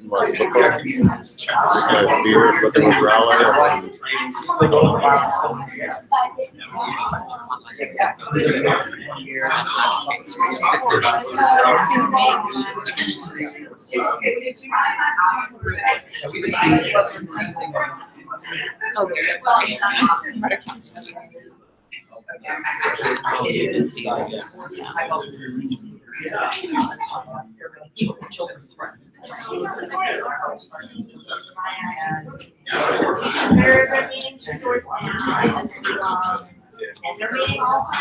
like football. Beer, looking at Raleigh. Oh, there it is. Sorry. And they're meeting also.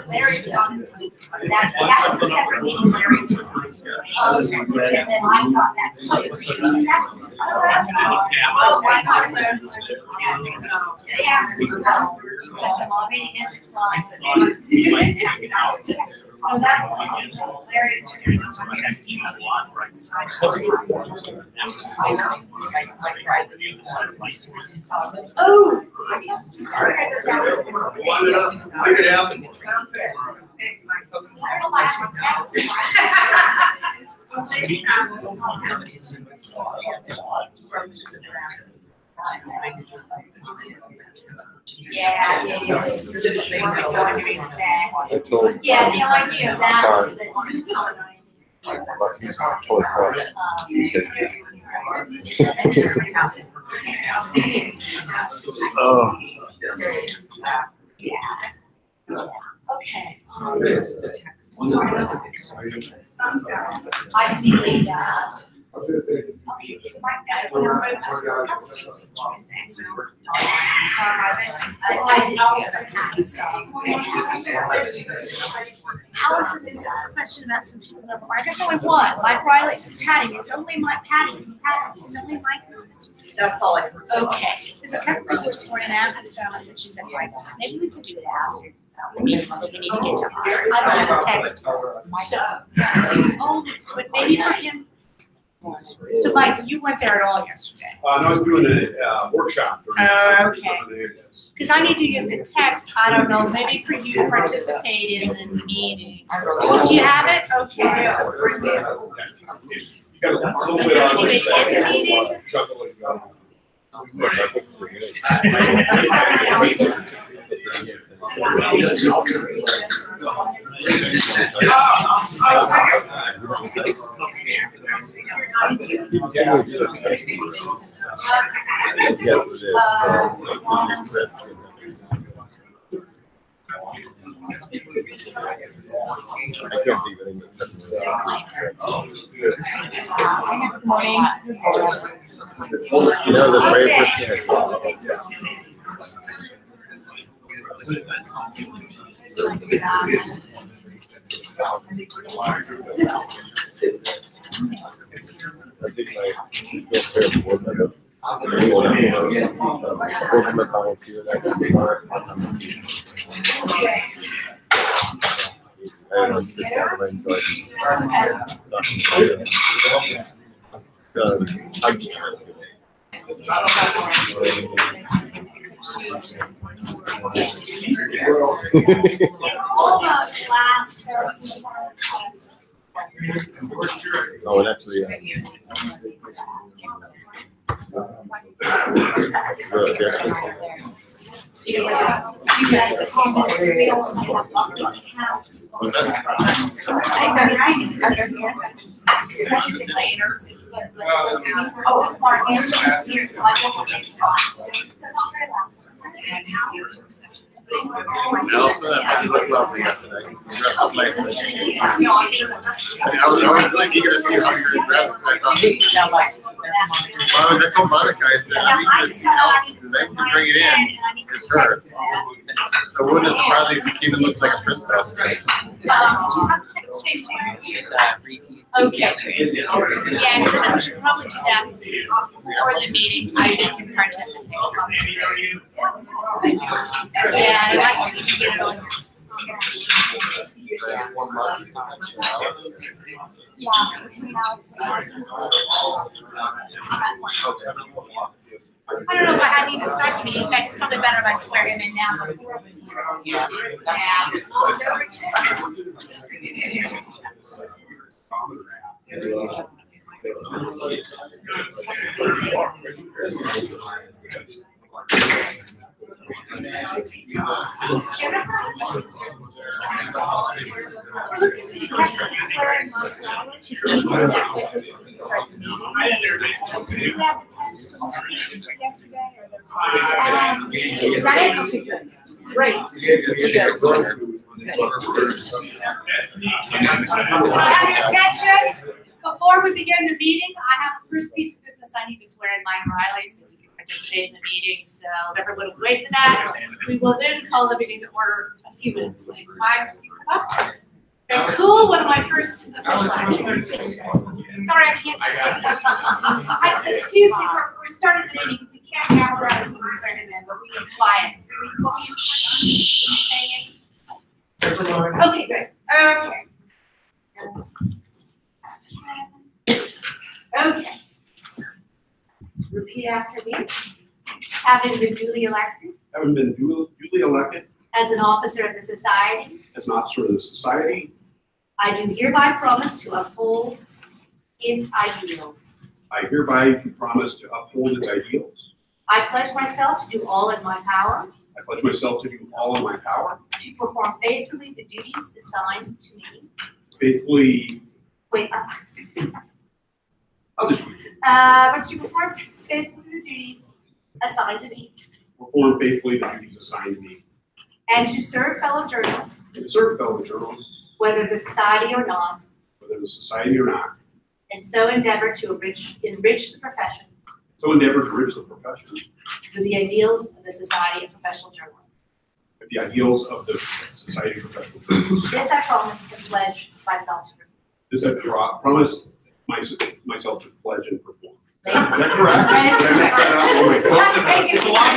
Larry's on. That's a separate meeting, Larry. And then I got that. They asked me to go. I said, well, meeting is fine. Oh, that's Larry. Oh. Figured it out. Sounds good. Thanks, Mike. I don't know why yeah. Yeah, the idea of that was that But he's totally crushed. Oh. yeah. Okay. I need that. Okay, so right now, Allison, there's a question about some people that are, there's only one. My private Patty is only my Patty. Patty is only my comments. That's all I heard. Okay. There's a couple people sworn in Athens, which is in private. Maybe we could do that. We need to get to ours. I don't have a text. So, oh, but maybe for him. So, Mike, you weren't there at all yesterday. No, I was doing a workshop. Okay. Because I need to get the text. I don't know. Maybe for you to participate in the meeting. Oh, do you have it? Okay. You got a little bit on this side. Good morning. You know the papers. I think my board member. Almost last person. Oh, and actually, Nelson, I thought you looked lovely yesterday. You dressed up nicely. I was really eager to see how you were dressed. I thought, well, I told Monica, I said, I'm eager to see Nelson because they can bring it in. It's her. So wouldn't it surprise me if you came and looked like a princess? Do you have a text space? Okay. Yeah, because I should probably do that before the meeting so you can participate. Yeah, I like to get it on. Yeah, between now and I don't know if I need to start the meeting. In fact, it's probably better if I swear him in now before we start. Yeah. Is that it? Okay, good. Great. Have your attention. Before we begin the meeting, I have the first piece of business I need to swear in Mike Riley so we can participate in the meeting. So if everyone will wait for that. We will then call the meeting to order a few minutes later. Cool, one of my first official actions. Sorry, I can't. Excuse me, we're starting the meeting. We can't have around us in the swearing in, but we can quiet. Okay, good. Okay. Repeat after me. Having been duly elected Having been duly elected as an officer of the society, as an officer of the society, I do hereby promise to uphold its ideals. I hereby promise to uphold its ideals. I pledge myself to do all in my power I pledge myself to do all in my power, to perform faithfully the duties assigned to me. faithfully, Wait, I'll just but to perform faithfully the duties assigned to me, perform faithfully the duties assigned to me, and to serve fellow journalists, and to serve fellow journalists, whether the society or not, whether the society or not, and so endeavor to enrich the profession so endeavor to enrich the profession with the ideals of the Society of Professional Journalists. with the ideals of the Society of Professional Journalists. This I promise and pledge myself to perform. This I promise myself to pledge and perform. Is Thank that correct? That is Did I mess that up? Oh my God. Thank you. It's a lot.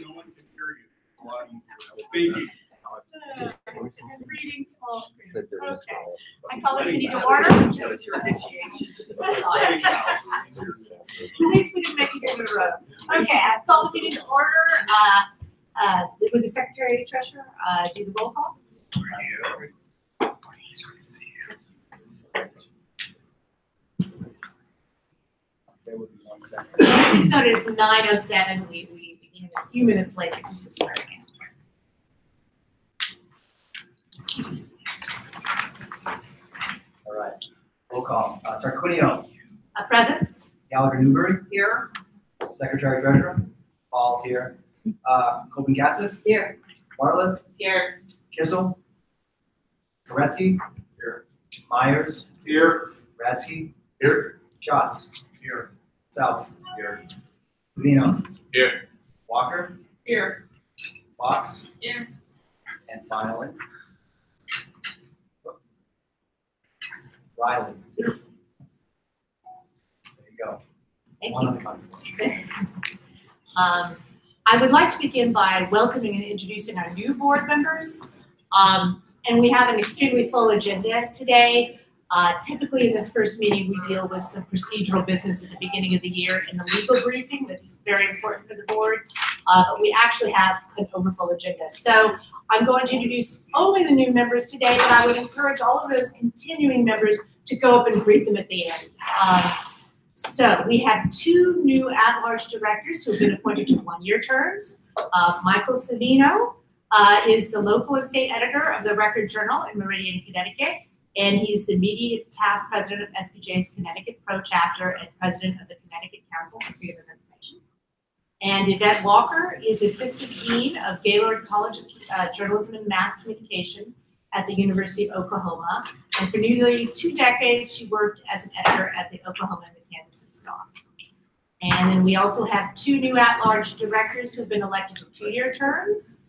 No one can hear you. A lot easier. Thank you. Reading small screen. Think there is. Okay. I call this meeting to order. That was your initiation to the society. At least we didn't make it to the road. Okay, I call the meeting to order. Would the Secretary Treasurer do the roll call? Please note it's 9:07. We begin a few minutes late because of the swearing in. All right, roll call. Tarquinio, Present? Gallagher Newbury, Here. Secretary Treasurer, Paul here. Copen Katzif, Here. Bartlett, Here. Kissel, Koretsky, Here. Myers, Here. Radsky, Here. Schatz, Here. South, Savino, Here. Walker, Here. Fox, Here. and finally, Riley. There you go. Thank One you. on the country. I would like to begin by welcoming and introducing our new board members. And we have an extremely full agenda today. Typically in this first meeting, we deal with some procedural business at the beginning of the year and the legal briefing that's very important for the board. But we actually have an overfull agenda. So I'm going to introduce only the new members today, but I would encourage all of those continuing members to go up and greet them at the end. So we have two new at-large directors who have been appointed to one-year terms. Michael Savino is the local and state editor of the Record Journal in Meridian, Connecticut, and he's the media task president of SPJ's Connecticut Pro Chapter and president of the Connecticut Council on Freedom of Information. And Yvette Walker is assistant dean of Gaylord College of Journalism and Mass Communication at the University of Oklahoma. And for nearly 2 decades, she worked as an editor at the Oklahoma and the Kansas City Star. And then we also have two new at-large directors who have been elected to 2-year terms.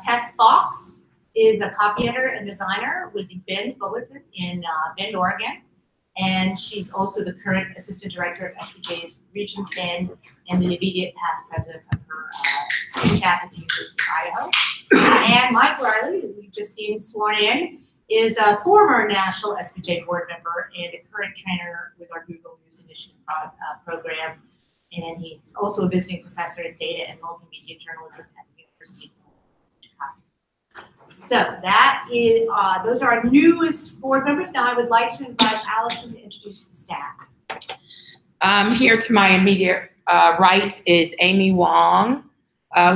Tess Fox is a copy editor and designer with the Bend Bulletin in Bend, Oregon. And she's also the current assistant director of SPJ's Region 10 and the immediate past president of her student chapter at the University of Idaho. And Mike Riley, who we've just seen sworn in, is a former national SPJ board member and a current trainer with our Google News Initiative program. And he's also a visiting professor in data and multimedia journalism at the University of Chicago. So that is, those are our newest board members. Now I would like to invite Allison to introduce the staff. Here to my immediate right is Amy Wong,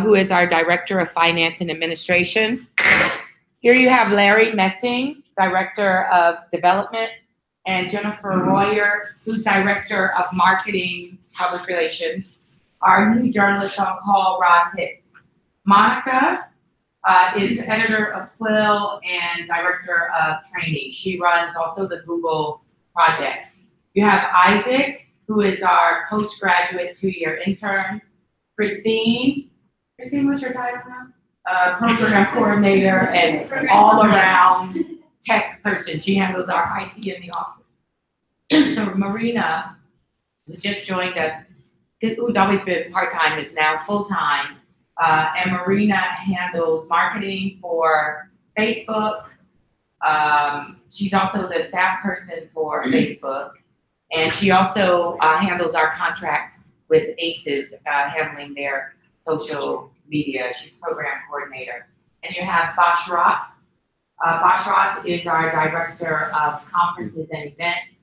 who is our Director of Finance and Administration. Here you have Larry Messing, Director of Development, and Jennifer Royer, who's Director of Marketing, Public Relations. Our new journalist on call, Rod Hicks. Monica is Editor of Quill and Director of Training. She runs also the Google project. You have Isaac, who is our postgraduate 2-year intern. Christine, what's your title now? Program coordinator and all around tech person. She handles our IT in the office. Marina, who just joined us, who's always been part-time, is now full-time. And Marina handles marketing for Facebook. She's also the staff person for Facebook. And she also handles our contract with ACES, handling their social media. She's program coordinator. And you have Bashrat. Bashrat is our director of conferences and events.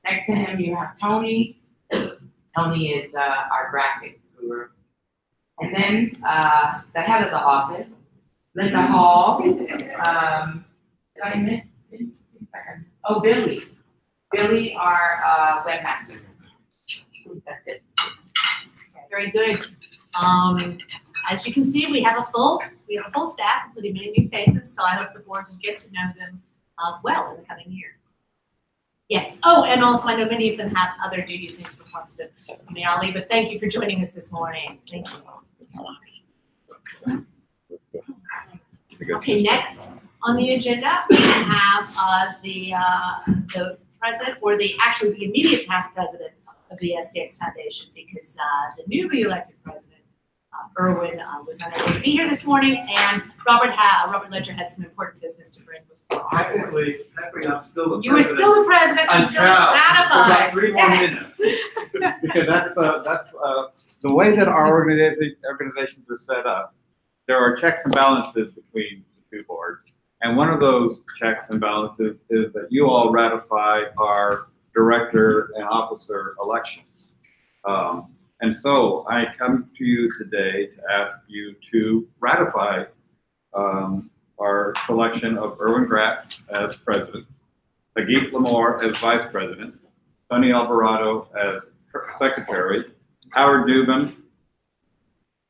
Next to him, you have Tony. Tony is our graphic guru. And then the head of the office, Linda Hall. Did I miss? Oh, Billy. Billy, our webmaster. That's it. Very good. As you can see, we have a full staff, including many new faces. So I hope the board will get to know them well in the coming year. Yes. Oh, and also I know many of them have other duties they need to perform. So I'll leave. But thank you for joining us this morning. Thank you. Okay. Next on the agenda, we have the president, or the immediate past president of the SDX Foundation, because the newly elected president, Erwin, was unable to be here this morning, and Robert Ledger has some important business to bring before. Technically, I'm still the president. You are still the president until it's ratified. About 3 more minutes. Because that's the way that our organizations are set up. There are checks and balances between the 2 boards. And one of those checks and balances is that you all ratify our director and officer elections. And so I come to you today to ask you to ratify our selection of Erwin Gratz as president, Hagit Lamore as vice president, Sonny Alvarado as secretary, Howard Dubin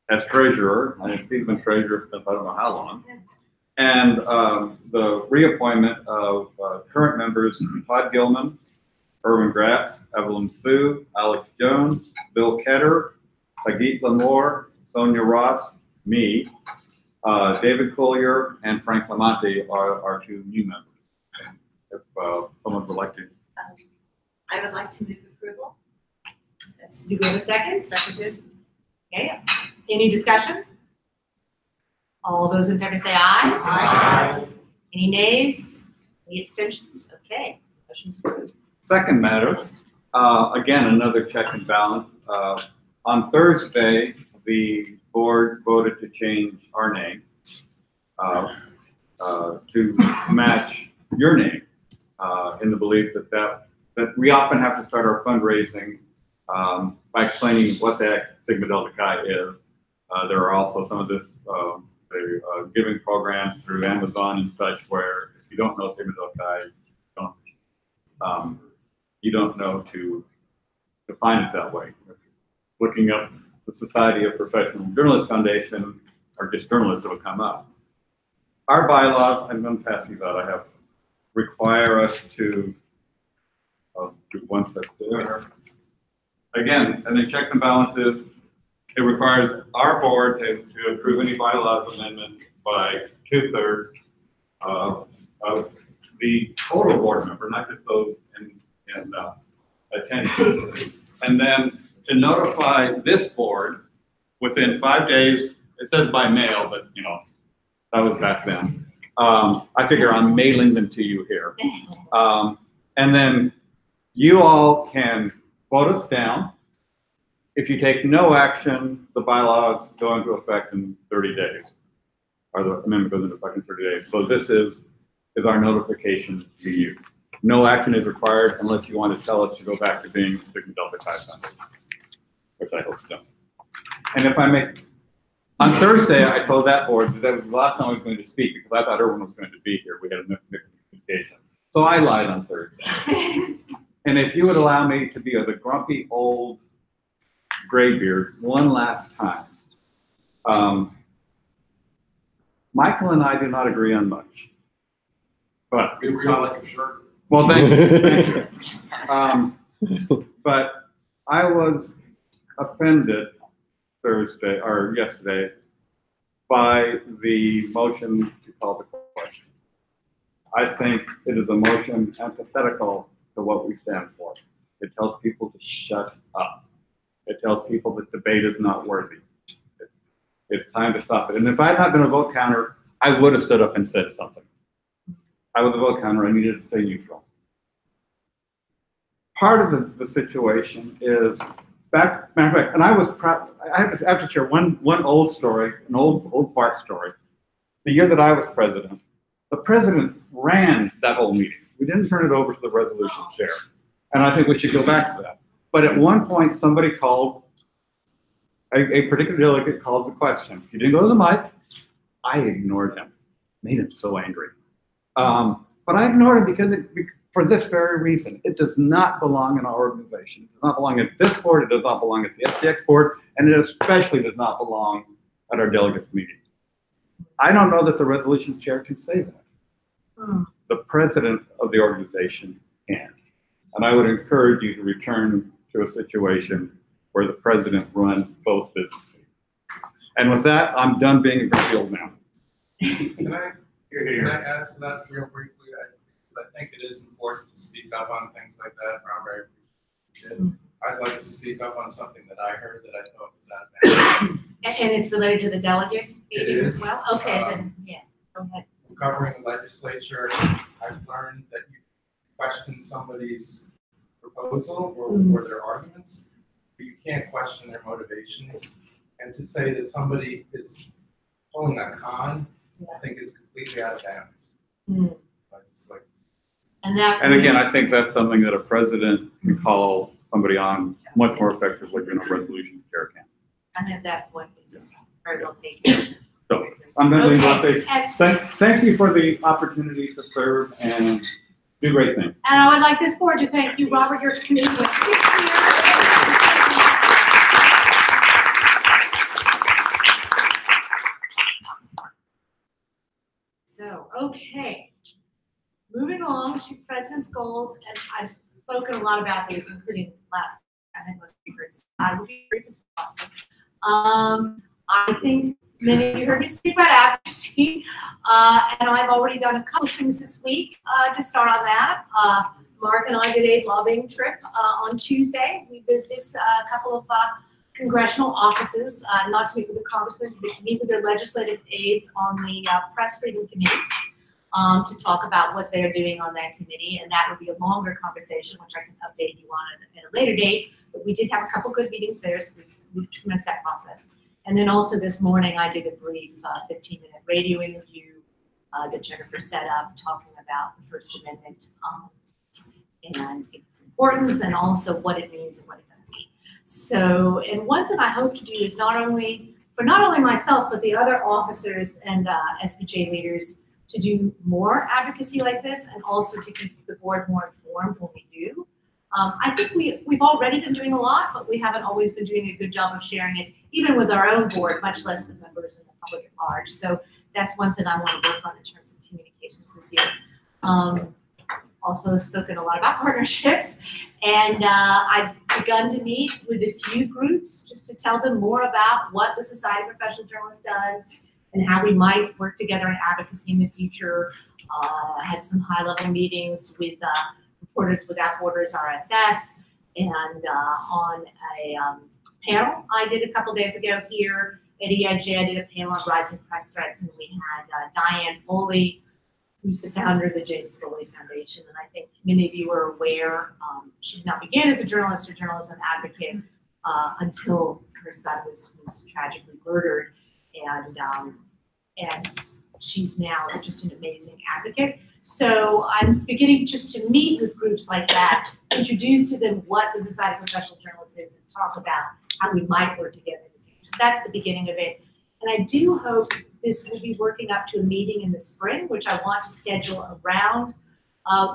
as treasurer, and he's been treasurer since I don't know how long, and the reappointment of current members Todd Gilman, Erwin Gratz, Evelyn Sue, Alex Jones, Bill Ketter, Hagit Lamore, Sonia Ross, me, David Collier, and Frank Lamonte are our 2 new members. If someone would like to. I would like to move approval. Do we have a second? Seconded. Okay. Any discussion? All those in favor say aye. Aye. Any nays? Any abstentions? Okay. Motion's approved. Second matter, again, another check and balance. On Thursday, the board voted to change our name to match your name, in the belief that we often have to start our fundraising by explaining what the heck Sigma Delta Chi is. There are also some of this giving programs through Amazon and such where if you don't know Sigma Delta Chi, you don't know to define it that way. Looking up the Society of Professional Journalists Foundation, or just journalists, will come up. Our bylaws, I'm going to pass these out, require us to do one step there. Again, and the checks and balances, it requires our board to approve any bylaws amendment by 2/3 of the total board member, not just those in attendance. And then to notify this board within 5 days, it says by mail, but that was back then. I figure I'm mailing them to you here. And then you all can vote us down. If you take no action, the bylaws go into effect in 30 days, or the amendment goes into effect in 30 days. So this is our notification to you. No action is required unless you want to tell us to go back to being Sigma Delta Chi members, which I hope you don't. And if I make, on Thursday, I told that board that was the last time I was going to speak because I thought everyone was going to be here. We had a miscommunication. So I lied on Thursday. And if you would allow me to be the grumpy old graybeard one last time, Michael and I do not agree on much. But We agree on like a shirt. well, thank you. Thank you. But I was offended Thursday or yesterday by the motion to call the question. I think it is a motion antithetical to what we stand for. It tells people to shut up. It tells people that debate is not worthy. It's time to stop it. And if I had not been a vote counter, I would have stood up and said something. I was a vote counter. I needed to stay neutral. Part of the situation is, matter of fact, and I was proud. I have to share one old story, an old fart story. The year that I was president, the president ran that whole meeting. We didn't turn it over to the resolution chair, and I think we should go back to that. But at one point, somebody called, a particular delegate called the question. He didn't go to the mic. I ignored him. Made him so angry. But I ignored him because for this very reason. It does not belong in our organization. It does not belong at this board. It does not belong at the SPX board. And it especially does not belong at our delegates meeting. I don't know that the resolutions chair can say that. The president of the organization can. And I would encourage you to return to a situation where the president runs both businesses. And with that, I'm done being a grumpy old man. Can I add to that real briefly? I think it is important to speak up on things like that. I'm very appreciative. I'd like to speak up on something that I heard that I thought was out of bounds. And it's related to the delegate meeting It as is. well? Okay, then, yeah, go ahead. Covering the legislature, I've learned that you question somebody's proposal or their arguments, but you can't question their motivations. And to say that somebody is pulling a con, I think is completely out of bounds. And again, I think that's something that a president can call somebody on much more effectively than a resolution chair can. And at that point, it's very well taken. So I'm going to leave Okay, it. and Thank you for the opportunity to serve and do great things. I would like this board to thank you, Robert, your committee was 6 years. So, okay. Moving along to President's goals, and I've spoken a lot about these, including last, I think, most speakers. I will be brief as possible. I think many of you heard me speak about advocacy, and I've already done a couple of things this week to start on that. Mark and I did a lobbying trip on Tuesday. We visited a couple of congressional offices, not to meet with the congressmen, but to meet with their legislative aides on the Press Freedom Committee. To talk about what they're doing on that committee, and that would be a longer conversation, which I can update you on at a later date. But we did have a couple good meetings there, so we've commenced that process. And then also this morning, I did a brief 15-minute radio interview that Jennifer set up, talking about the First Amendment and its importance, and also what it means and what it doesn't mean. So, and one thing I hope to do is not only myself, but the other officers and SPJ leaders, to do more advocacy like this, and also to keep the board more informed when we do. I think we've already been doing a lot, but we haven't always been doing a good job of sharing it, even with our own board, much less the members and the public at large. So that's one thing I want to work on in terms of communications this year. Also spoken a lot about partnerships, and I've begun to meet with a few groups just to tell them more about what the Society of Professional Journalists does, and how we might work together in advocacy in the future. I had some high-level meetings with Reporters Without Borders, RSF, and on a panel I did a couple days ago here At EIJ, I did a panel on rising press threats, and we had Diane Foley, who's the founder of the James Foley Foundation. And I think many of you are aware, she did not begin as a journalist or journalism advocate until her son was tragically murdered. And she's now just an amazing advocate. So I'm beginning just to meet with groups like that, introduce to them what the Society of Professional Journalists is, and talk about how we might work together in the future. So that's the beginning of it. And I do hope this will be working up to a meeting in the spring, which I want to schedule around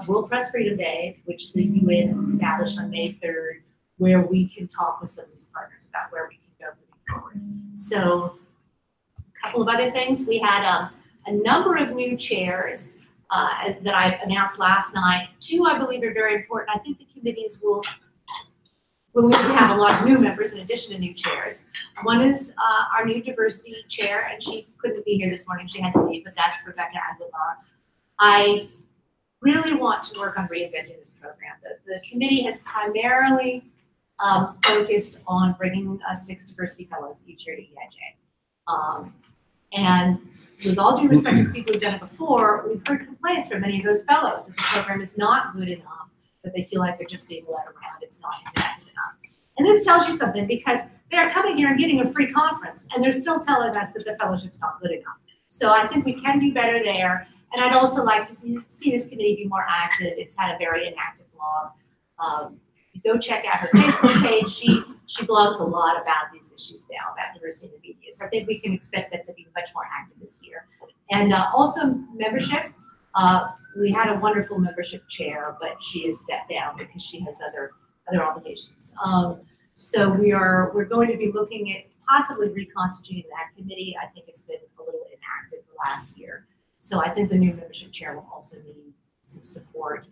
World Press Freedom Day, which the UN has established on May 3rd, where we can talk with some of these partners about where we can go moving forward. So a couple of other things. We had a number of new chairs that I announced last night. Two, I believe, are very important. I think the committees will need to have a lot of new members in addition to new chairs. One is our new diversity chair, and she couldn't be here this morning. She had to leave, but that's Rebecca Aguilar. I really want to work on reinventing this program. The committee has primarily focused on bringing us 6 diversity fellows each year to EIJ. And with all due respect to the people who've done it before, we've heard complaints from many of those fellows that the program is not good enough, that they feel like they're just being led around, it's not effective enough. And this tells you something, because they're coming here and getting a free conference, and they're still telling us that the fellowship's not good enough. So I think we can do better there, and I'd also like to see this committee be more active. It's had a very inactive blog. Go check out her Facebook page. She blogs a lot about these issues now, about diversity in the media. So I think we can expect that to be much more active this year. And also membership. We had a wonderful membership chair, but she has stepped down because she has other obligations. So we're going to be looking at possibly reconstituting that committee. I think it's been a little inactive the last year. So I think the new membership chair will also need some support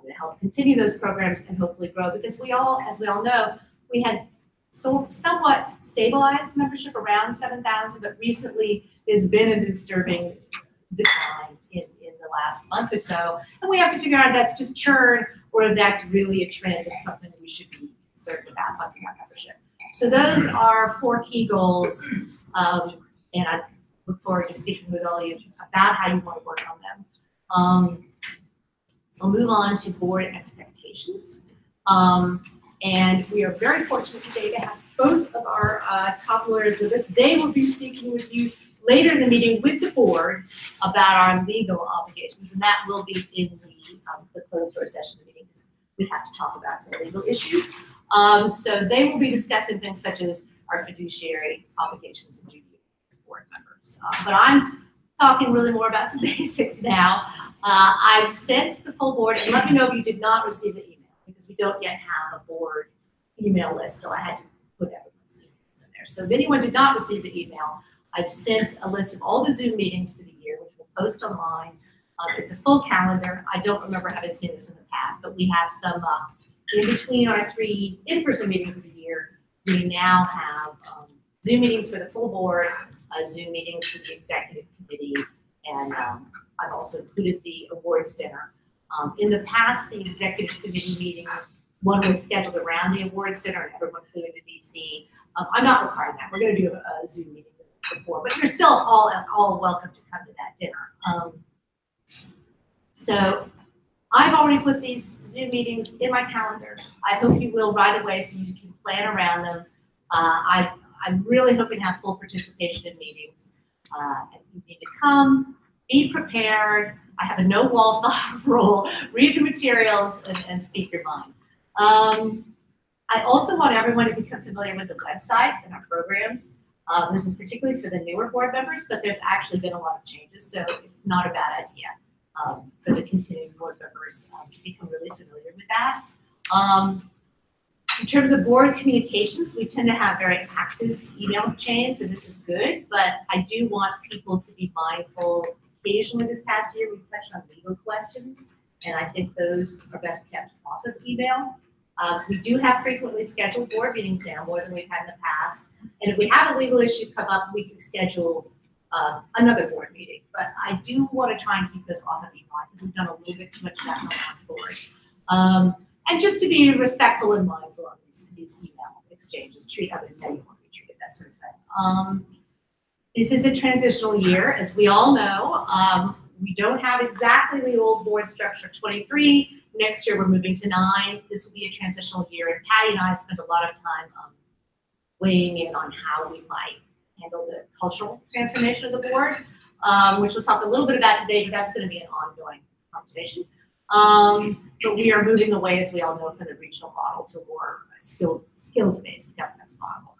to help continue those programs and hopefully grow, because as we all know, we had somewhat stabilized membership around 7,000, but recently there's been a disturbing decline in the last month or so, and we have to figure out if that's just churn or if that's really a trend and something we should be concerned about funding our membership. So those are 4 key goals, and I look forward to speaking with all of you about how you want to work on them. So I'll move on to board expectations. And we are very fortunate today to have both of our top lawyers with us. They will be speaking with you later in the meeting with the board about our legal obligations, and that will be in the closed door session of the meeting, because we have to talk about some legal issues. So they will be discussing things such as our fiduciary obligations and duty as board members. But I'm talking really more about some basics now. I've sent the full board, and let me know if you did not receive the email, because we don't yet have a board email list, so I had to put everyone's emails in there. So if anyone did not receive the email, I've sent a list of all the Zoom meetings for the year, which we'll post online. It's a full calendar. I don't remember having seen this in the past, but we have some, in between our 3 in-person meetings of the year, we now have Zoom meetings for the full board, Zoom meetings for the executive committee, and I've also included the awards dinner. In the past, the executive committee meeting, one was scheduled around the awards dinner, and everyone flew into DC. I'm not requiring that. We're going to do a Zoom meeting before, but you're still all welcome to come to that dinner. So I've already put these Zoom meetings in my calendar. I hope you will right away, so you can plan around them. I'm really hoping to have full participation in meetings. And you need to come, be prepared. I have a no wall file rule. Read the materials and speak your mind. I also want everyone to become familiar with the website and our programs. This is particularly for the newer board members, but there's actually been a lot of changes, so it's not a bad idea for the continuing board members to become really familiar with that. In terms of board communications, we tend to have very active email chains, and this is good, but I do want people to be mindful. Occasionally this past year, we've touched on legal questions, and I think those are best kept off of email. We do have frequently scheduled board meetings now, more than we've had in the past. And if we have a legal issue come up, we can schedule another board meeting. But I do want to try and keep those off of email. I think we've done a little bit too much of that in the last board. And just to be respectful and mindful of these email exchanges, treat others how you want to be treated, that sort of thing. This is a transitional year, as we all know. We don't have exactly the old board structure of 23. Next year, we're moving to 9. This will be a transitional year, and Patty and I spent a lot of time weighing in on how we might handle the cultural transformation of the board, which we'll talk a little bit about today, but that's going to be an ongoing conversation. But we are moving away, as we all know, from the regional model to a more skills-based governance model.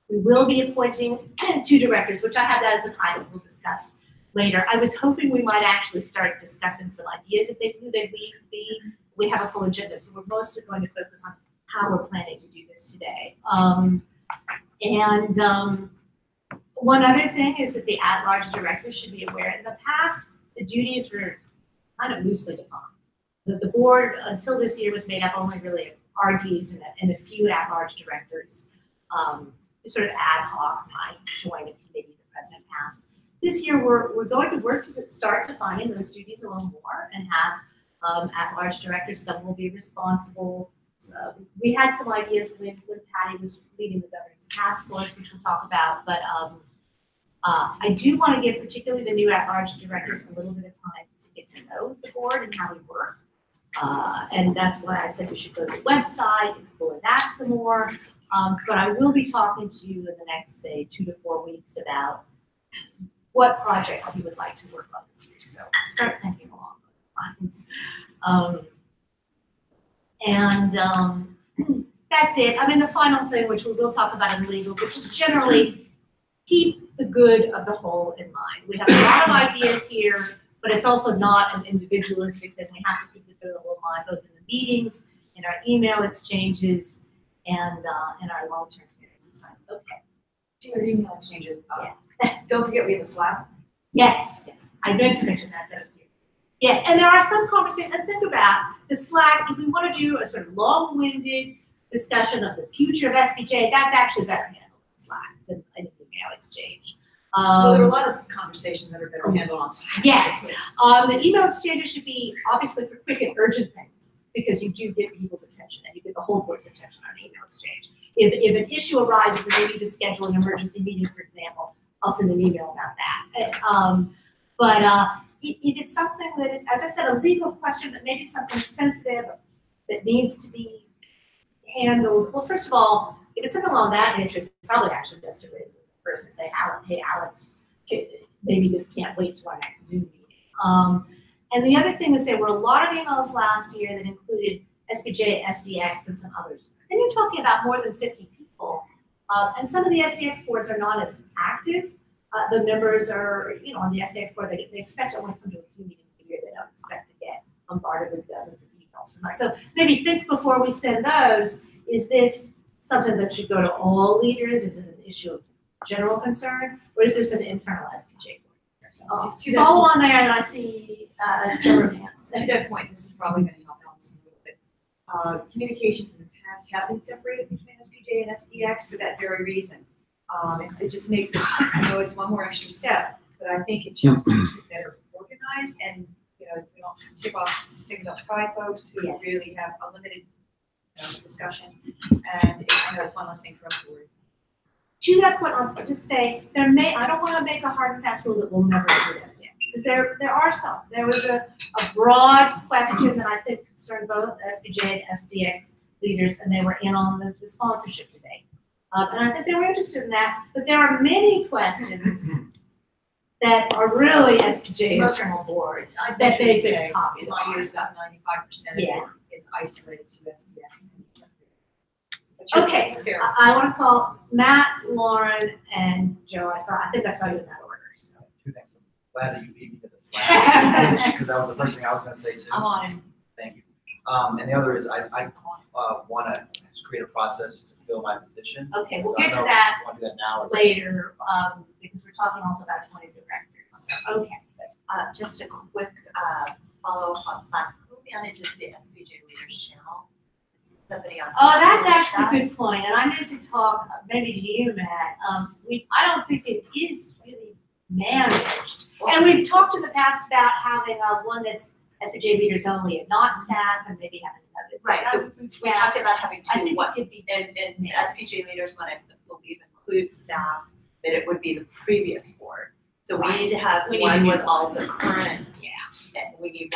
We will be appointing 2 directors, which I have that as an item we'll discuss later. I was hoping we might actually start discussing some ideas of who they'd be. We have a full agenda, so we're mostly going to focus on how we're planning to do this today. One other thing is that the at-large directors should be aware. In the past, the duties were kind of loosely defined. The board, until this year, was made up only really of RDs and a few at-large directors. Sort of ad hoc might join a committee the president asked. This year, we're going to work to start defining those duties a little more and have at-large directors. Some will be responsible. So we had some ideas when Patty was leading the governance task force, which we'll talk about. But I do want to give particularly the new at-large directors a little bit of time to get to know the board and how we work. And that's why I said we should go to the website, explore that some more. But I will be talking to you in the next, say, 2 to 4 weeks about what projects you would like to work on this year. So start thinking along those lines. That's it. I mean, the final thing, which we will talk about in legal, which is generally keep the good of the whole in mind. We have a lot of ideas here, but it's also not an individualistic thing. We have to keep the good of the whole in mind, both in the meetings, in our email exchanges, and in our long-term care society. Okay. To your email exchanges. Yeah. Don't forget we have a Slack. Yes, yes. I meant to mention that. Thank you. Yes, and there are some conversations. And think about the Slack. If we want to do a sort of long-winded discussion of the future of SPJ, that's actually better handled in Slack than an email exchange. Well, there are a lot of conversations that are better handled on Slack. Yes. The email exchanges should be obviously for quick and urgent things, because you do get people's attention and you get the whole board's attention on an email exchange. If an issue arises and they need to schedule an emergency meeting, for example, I'll send an email about that. If it's something that is, as I said, a legal question, but maybe something sensitive that needs to be handled, well, first of all, if it's something along that nature, it's probably actually best to raise it with the person and say, hey, Alex, maybe this can't wait till our next Zoom meeting. And the other thing is there were a lot of emails last year that included SPJ, SDX, and some others. And you're talking about more than 50 people. And some of the SDX boards are not as active. The members are, on the SDX board, they expect to only come to a few meetings a year. They don't expect to get bombarded with dozens of emails from us. So maybe think before we send those, is this something that should go to all leaders? Is it an issue of general concern? Or is this an internal SPJ board? To follow on there, and I see hands. To that point, this is probably going to help Alex a little bit. Communications in the past have been separated between SPJ and SDX for that very reason. It just makes it, it's one more extra step, but I think it just makes it better organized, and we don't tip off signal by folks who really have a limited discussion, and I know it's one less thing for us to worry. To that point, I'll just say I don't want to make a hard and fast rule that we'll never do SDX, because there are some. There was a broad question that I think concerned both SPJ and SDX leaders, and they were in on the sponsorship debate. And I think they were interested in that, but there are many questions that are really SPJ internal board that they could copy. My years, about 95% of it is isolated to SDX. Okay, I want to call Matt, Lauren, and Joe. I think I saw you in that order. So. 2 things. I'm glad that you beat me to the Slack, because that was the first thing I was going to say too. I'm on it. Thank you. And the other is I want to create a process to fill my position. Okay, we'll So get to that want to do that now or later, because we're talking also about 20 directors. Okay. Just a quick follow-up on Slack. Who manages the SPJ Leaders channel? Somebody on Oh, that's actually a good point, and I meant to talk maybe to you, Matt. I don't think it is really managed, and we've talked in the past about having one that's SPJ leaders only and not staff, and maybe having another. Right, we talked about having I two. think it could be And SPJ leaders, when it will include staff, that it would be the previous board. So we need to have We need one to with do all the current, Yeah. and we need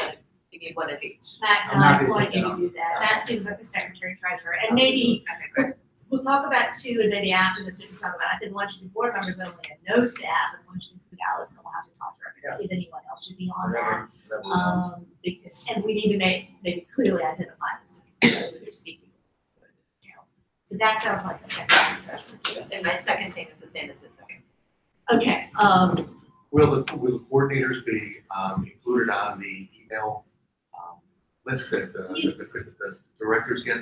one of each. Matt, I'm I happy to wanted take you that to on. do that. That seems like the secretary treasurer. And maybe Okay, good. we'll talk about two, and maybe after this we can talk about, I think once you do board members only and no staff, and once you include Alice, then we'll have to talk to her if anyone else should be on that. Because, and we need to maybe clearly identify this, who they're speaking. So that sounds like the secretary treasurer. And my second thing is the same as the second. Okay, Will the coordinators be included on the email list that the directors get?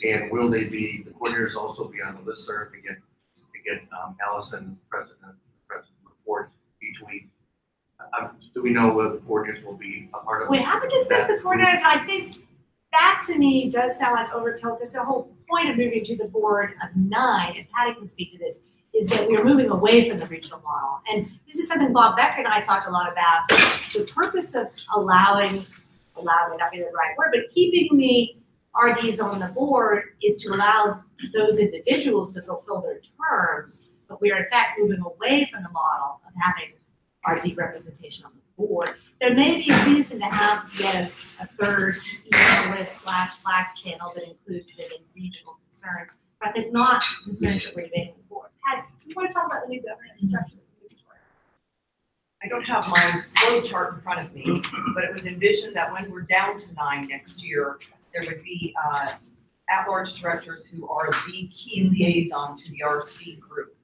And will they be, the coordinators also be on the listserv to get Allison's president report each week? Do we know whether the coordinators will be a part of? we haven't discussed the coordinators. I think that to me does sound like overkill, because the whole point of moving to the board of 9, and Patty can speak to this, is that we are moving away from the regional model. And this is something Bob Becker and I talked a lot about. The purpose of allowing may not be the right word, but keeping the RDs on the board is to allow those individuals to fulfill their terms, but we are in fact moving away from the model of having RD representation on the board. There may be a reason to have yet a third email list / Slack channel that includes the regional concerns, but I think not concerns that we're debating on the board. Patty, you want to talk about the new governance structure? I don't have my flow chart in front of me, but it was envisioned that when we're down to 9 next year, there would be at-large directors who are the key liaison to the RC group.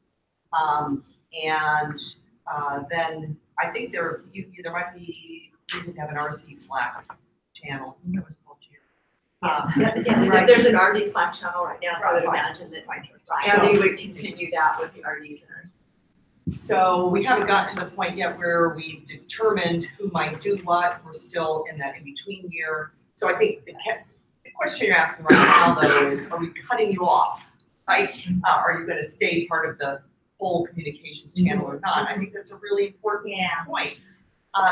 Then I think there might be reason to have an RC Slack channel. That was called Yeah, there's an RD Slack channel right now, so I would imagine that Abby would continue that with the RDs and RDs. So we haven't gotten to the point yet where we've determined who might do what. We're still in that in-between year. So I think the question you're asking right now, though, is are we cutting you off, right? Are you going to stay part of the whole communications channel or not? I think that's a really important point.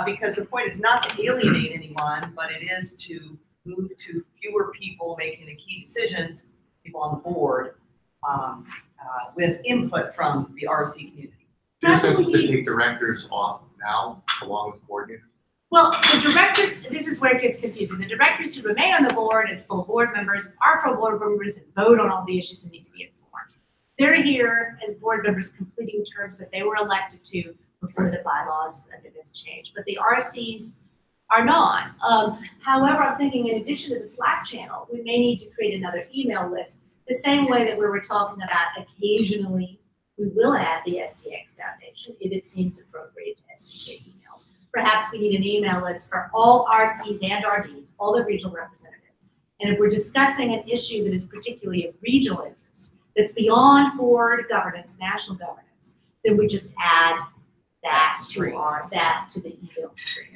Because the point is not to alienate anyone, but it is to move to fewer people making the key decisions, people on the board, with input from the RC community. Do you sense to take directors off now, along with coordinators? Well, the directors, this is where it gets confusing. The directors who remain on the board as full board members are full board members and vote on all the issues and need to be informed. They're here as board members completing terms that they were elected to before the bylaws and this change. But the RCs are not. However, I'm thinking in addition to the Slack channel, we may need to create another email list, the same way that we were talking about occasionally we will add the STX Foundation if it seems appropriate to SPJ emails. Perhaps we need an email list for all RCs and RDs, all the regional representatives. And if we're discussing an issue that is particularly of regional interest, that's beyond board governance, national governance, then we just add that to the email stream.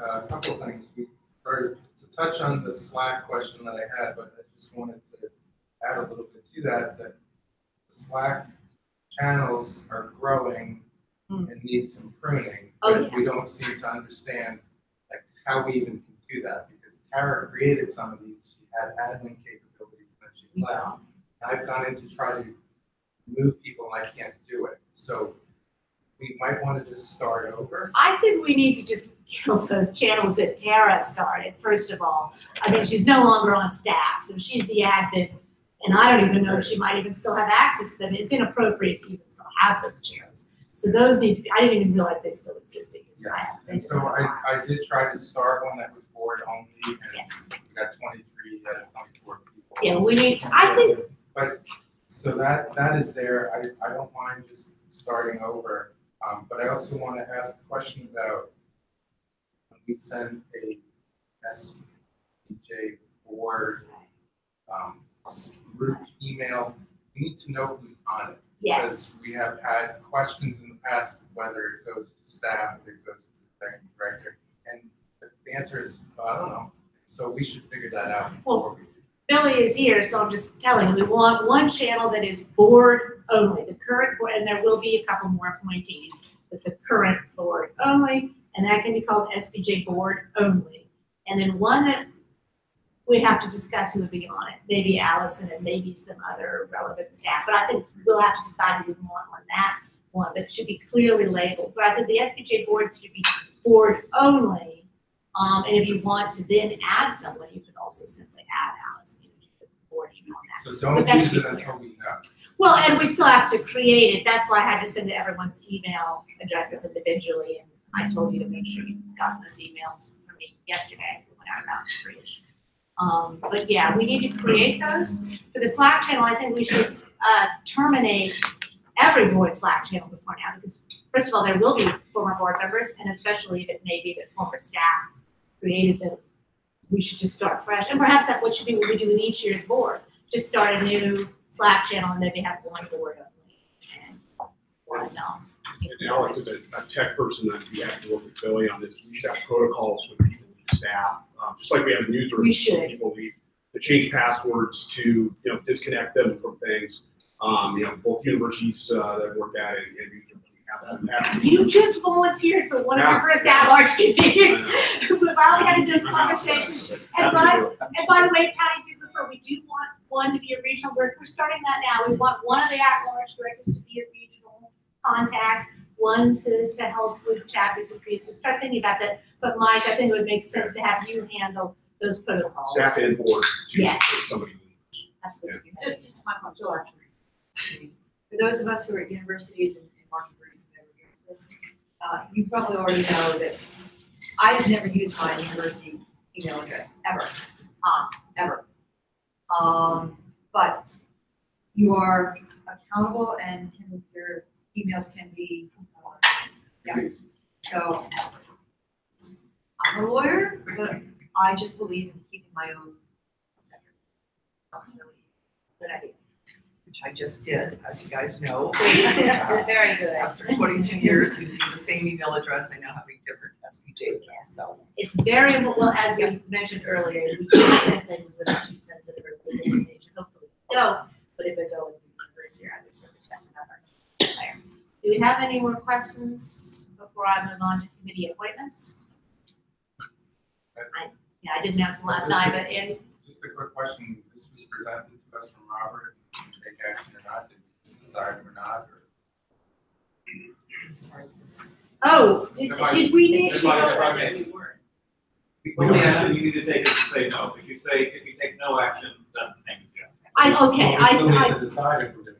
A couple of things. We started to touch on the Slack question that I had, but I just wanted to add a little bit to that, the Slack channels are growing and need some pruning. But we don't seem to understand like how we even can do that, because Tara created some of these. She had admin capabilities that she left. I've gone in to try to move people and I can't do it. So we might want to just start over. I think we need to just kill those channels that Tara started, first of all. I mean, she's no longer on staff, so she's the admin, and I don't even know if she might even still have access to them. It's inappropriate to even still have those channels. So those need to be, I didn't even realize they still existed. Yes. And so I did try to start one that was board only, and we got 23 out of 24 people. Yeah, we need to, I think. But, so that is there. I don't mind just starting over. But I also want to ask the question about when we send a SPJ board group email, we need to know who's on it. Yes. Because we have had questions in the past whether it goes to staff, or it goes to the executive director, and the answer is, I don't know. So we should figure that out before we do. Billy is here, so I'm just telling you, we want one channel that is board only, the current board, and there will be a couple more appointees, but the current board only, and that can be called SPJ board only. And then one that we have to discuss who would be on it. Maybe Allison and maybe some other relevant staff. But I think we'll have to decide who we want on that one, but it should be clearly labeled. But I think the SPJ board should be board only. And if you want to then add someone, you could also simply add Allison to the board email on that. So don't use it until we know. Well, and we still have to create it. That's why I had to send to everyone's email addresses individually. And I told you to make sure you got those emails from me yesterday when I was out in British. But yeah, we need to create those. For the Slack channel, I think we should terminate every board Slack channel before now, because first of all, there will be former board members, and especially if it may be that former staff created them, we should just start fresh. And perhaps that's what should be what we do with each year's board. Just start a new Slack channel and maybe have one board only and one And Alex is a tech person that we have to work with Billy on this. We should have protocols with people, staff, just like we have a newsroom. We should. People leave to change passwords, to disconnect them from things. Both universities that work at it and newsrooms, we have to. You just volunteered for one of our first at-large committees. We've already had those conversations. And by the way, Patty, we do want one to be a regional. We're starting that now. We want one of the at-large directors to be a regional contact, one to help with chapters and creeds. So start thinking about that. But Mike, I think it would make sense to have you handle those protocols. Staff and board. Yes. Somebody. Absolutely. Just to my point, Jill, actually. For those of us who are at universities and market groups who never use this, you probably already know that I have never used my university email address, ever. Ever. But you are accountable and your emails can be, So I'm a lawyer, but I just believe in keeping my own secretary. That's really a good idea. Which I just did, as you guys know. Very good. After 22 years using the same email address, I now have a different SPJ address, so. It's very, well, as we mentioned earlier, we can send things that are too sensitive or information. Hopefully they don't, but if they go into the university or other service, that's another layer. Do we have any more questions before I move on to committee appointments? I didn't ask the last time, but just a quick question. This was presented to us from Robert. Did we take action or not? Did we decide or not? Oh, did we need to? The only action you need to take is to say no. If you take no action, that's the same as yes. I still need to decide if we're doing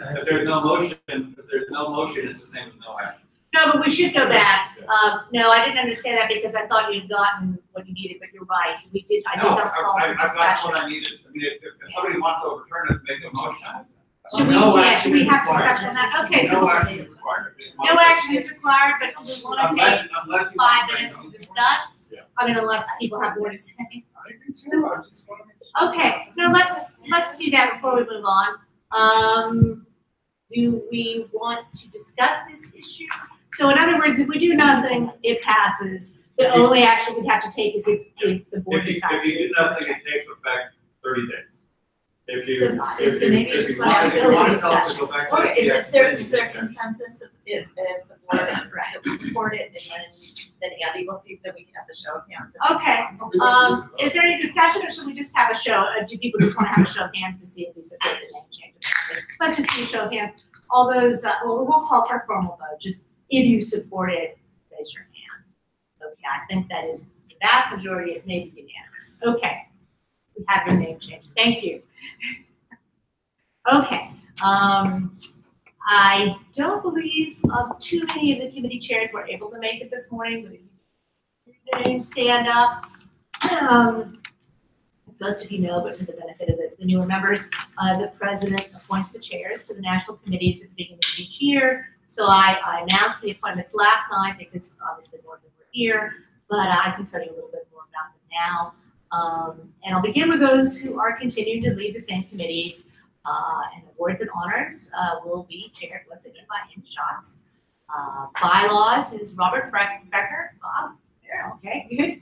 it. If there's no motion, it's the same as no action. No, but we should go back. No, I didn't understand that because I thought you'd gotten what you needed, but you're right. We did. I did not call for I've got discussion. what I needed. I mean, if somebody wants to overturn it, make a motion. Should we have discussion on that? Okay, so No action is required. no action is required, but we want to take Unless you 5 want to minutes to discuss. I mean, unless people have more to say. I do too. I just want to make sure. Okay, no, let's do that before we move on. Do we want to discuss this issue? So in other words, if we do nothing, it passes. The only action we have to take is if the board decides. If you do nothing, it takes effect 30 days. If you, So if you, maybe if just you want want to to have a tell us to discussion. go back to Or the is there executive consensus if the board is right, that we support it, and then Abby will see if we can have the show of hands. Okay, is there any discussion or should we just have a show? Do people just want to have a show of hands to see if we support the name change? Let's just do a show of hands. All those, well, we won't call for a formal vote, just if you support it, raise your hand. Okay, I think that is the vast majority, it may be unanimous. Okay, we have your name changed. Thank you. Okay, I don't believe too many of the committee chairs were able to make it this morning, but if your name stand up. As most of you know, but for the benefit of the newer members, the president appoints the chairs to the national committees at the beginning of each year. So I announced the appointments last night because obviously more of them were here, but I can tell you a little bit more about them now. And I'll begin with those who are continuing to lead the same committees. And awards and honors will be chaired once again by Ann Schatz. Bylaws is Robert Becker. Bob, there, okay, good.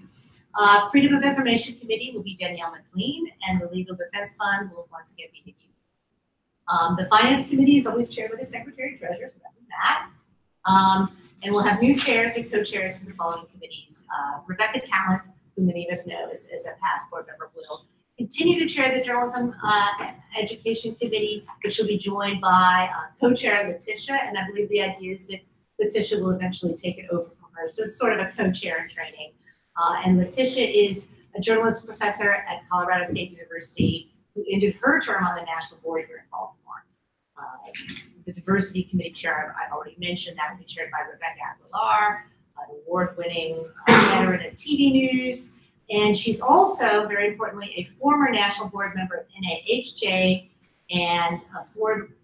Freedom of Information Committee will be Danielle McLean, and the Legal Defense Fund will once again be Nikki. The Finance Committee is always chaired by the Secretary Treasurer, so that's that. And we'll have new chairs and co-chairs for the following committees. Rebecca Talent, who many of us know as a past board member, will continue to chair the Journalism Education Committee, which will be joined by co-chair Letitia, and I believe the idea is that Letitia will eventually take it over from her. So it's sort of a co-chair in training. And Letitia is a journalism professor at Colorado State University who ended her term on the national board here in Baltimore. The diversity committee chair, I've already mentioned, that will be chaired by Rebecca Aguilar, an award-winning veteran of TV news. And she's also, very importantly, a former national board member of EIJ and a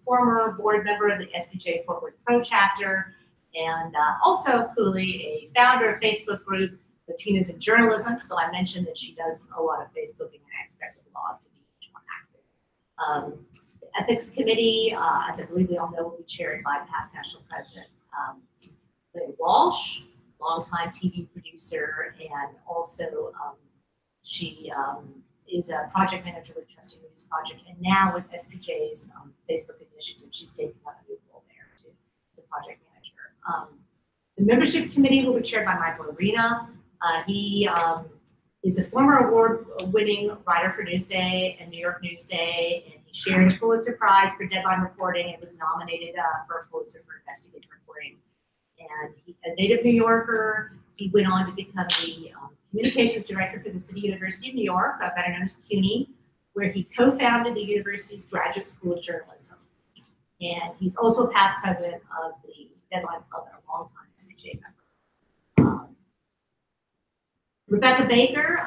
former board member of the SPJ Fort Worth Pro chapter, and also coolly a founder of Facebook group Latinas in Journalism. So I mentioned that she does a lot of Facebooking, and I expect the blog to be much more active. The Ethics Committee, as I believe we all know, will be chaired by past national president Larry Walsh, longtime TV producer, and also she is a project manager with Trusting News Project, and now with SPJ's Facebook initiative, she's taking on a new role there too, as a project manager. The membership committee will be chaired by Michael Arena. He is a former award-winning writer for Newsday and New York Newsday, and he shared a Pulitzer Prize for deadline reporting and was nominated for a Pulitzer for investigative reporting. And a native New Yorker, he went on to become the communications director for the City University of New York, better known as CUNY, where he co-founded the university's Graduate School of Journalism. And he's also past president of the Deadline Club and a longtime SPJ member. Rebecca Baker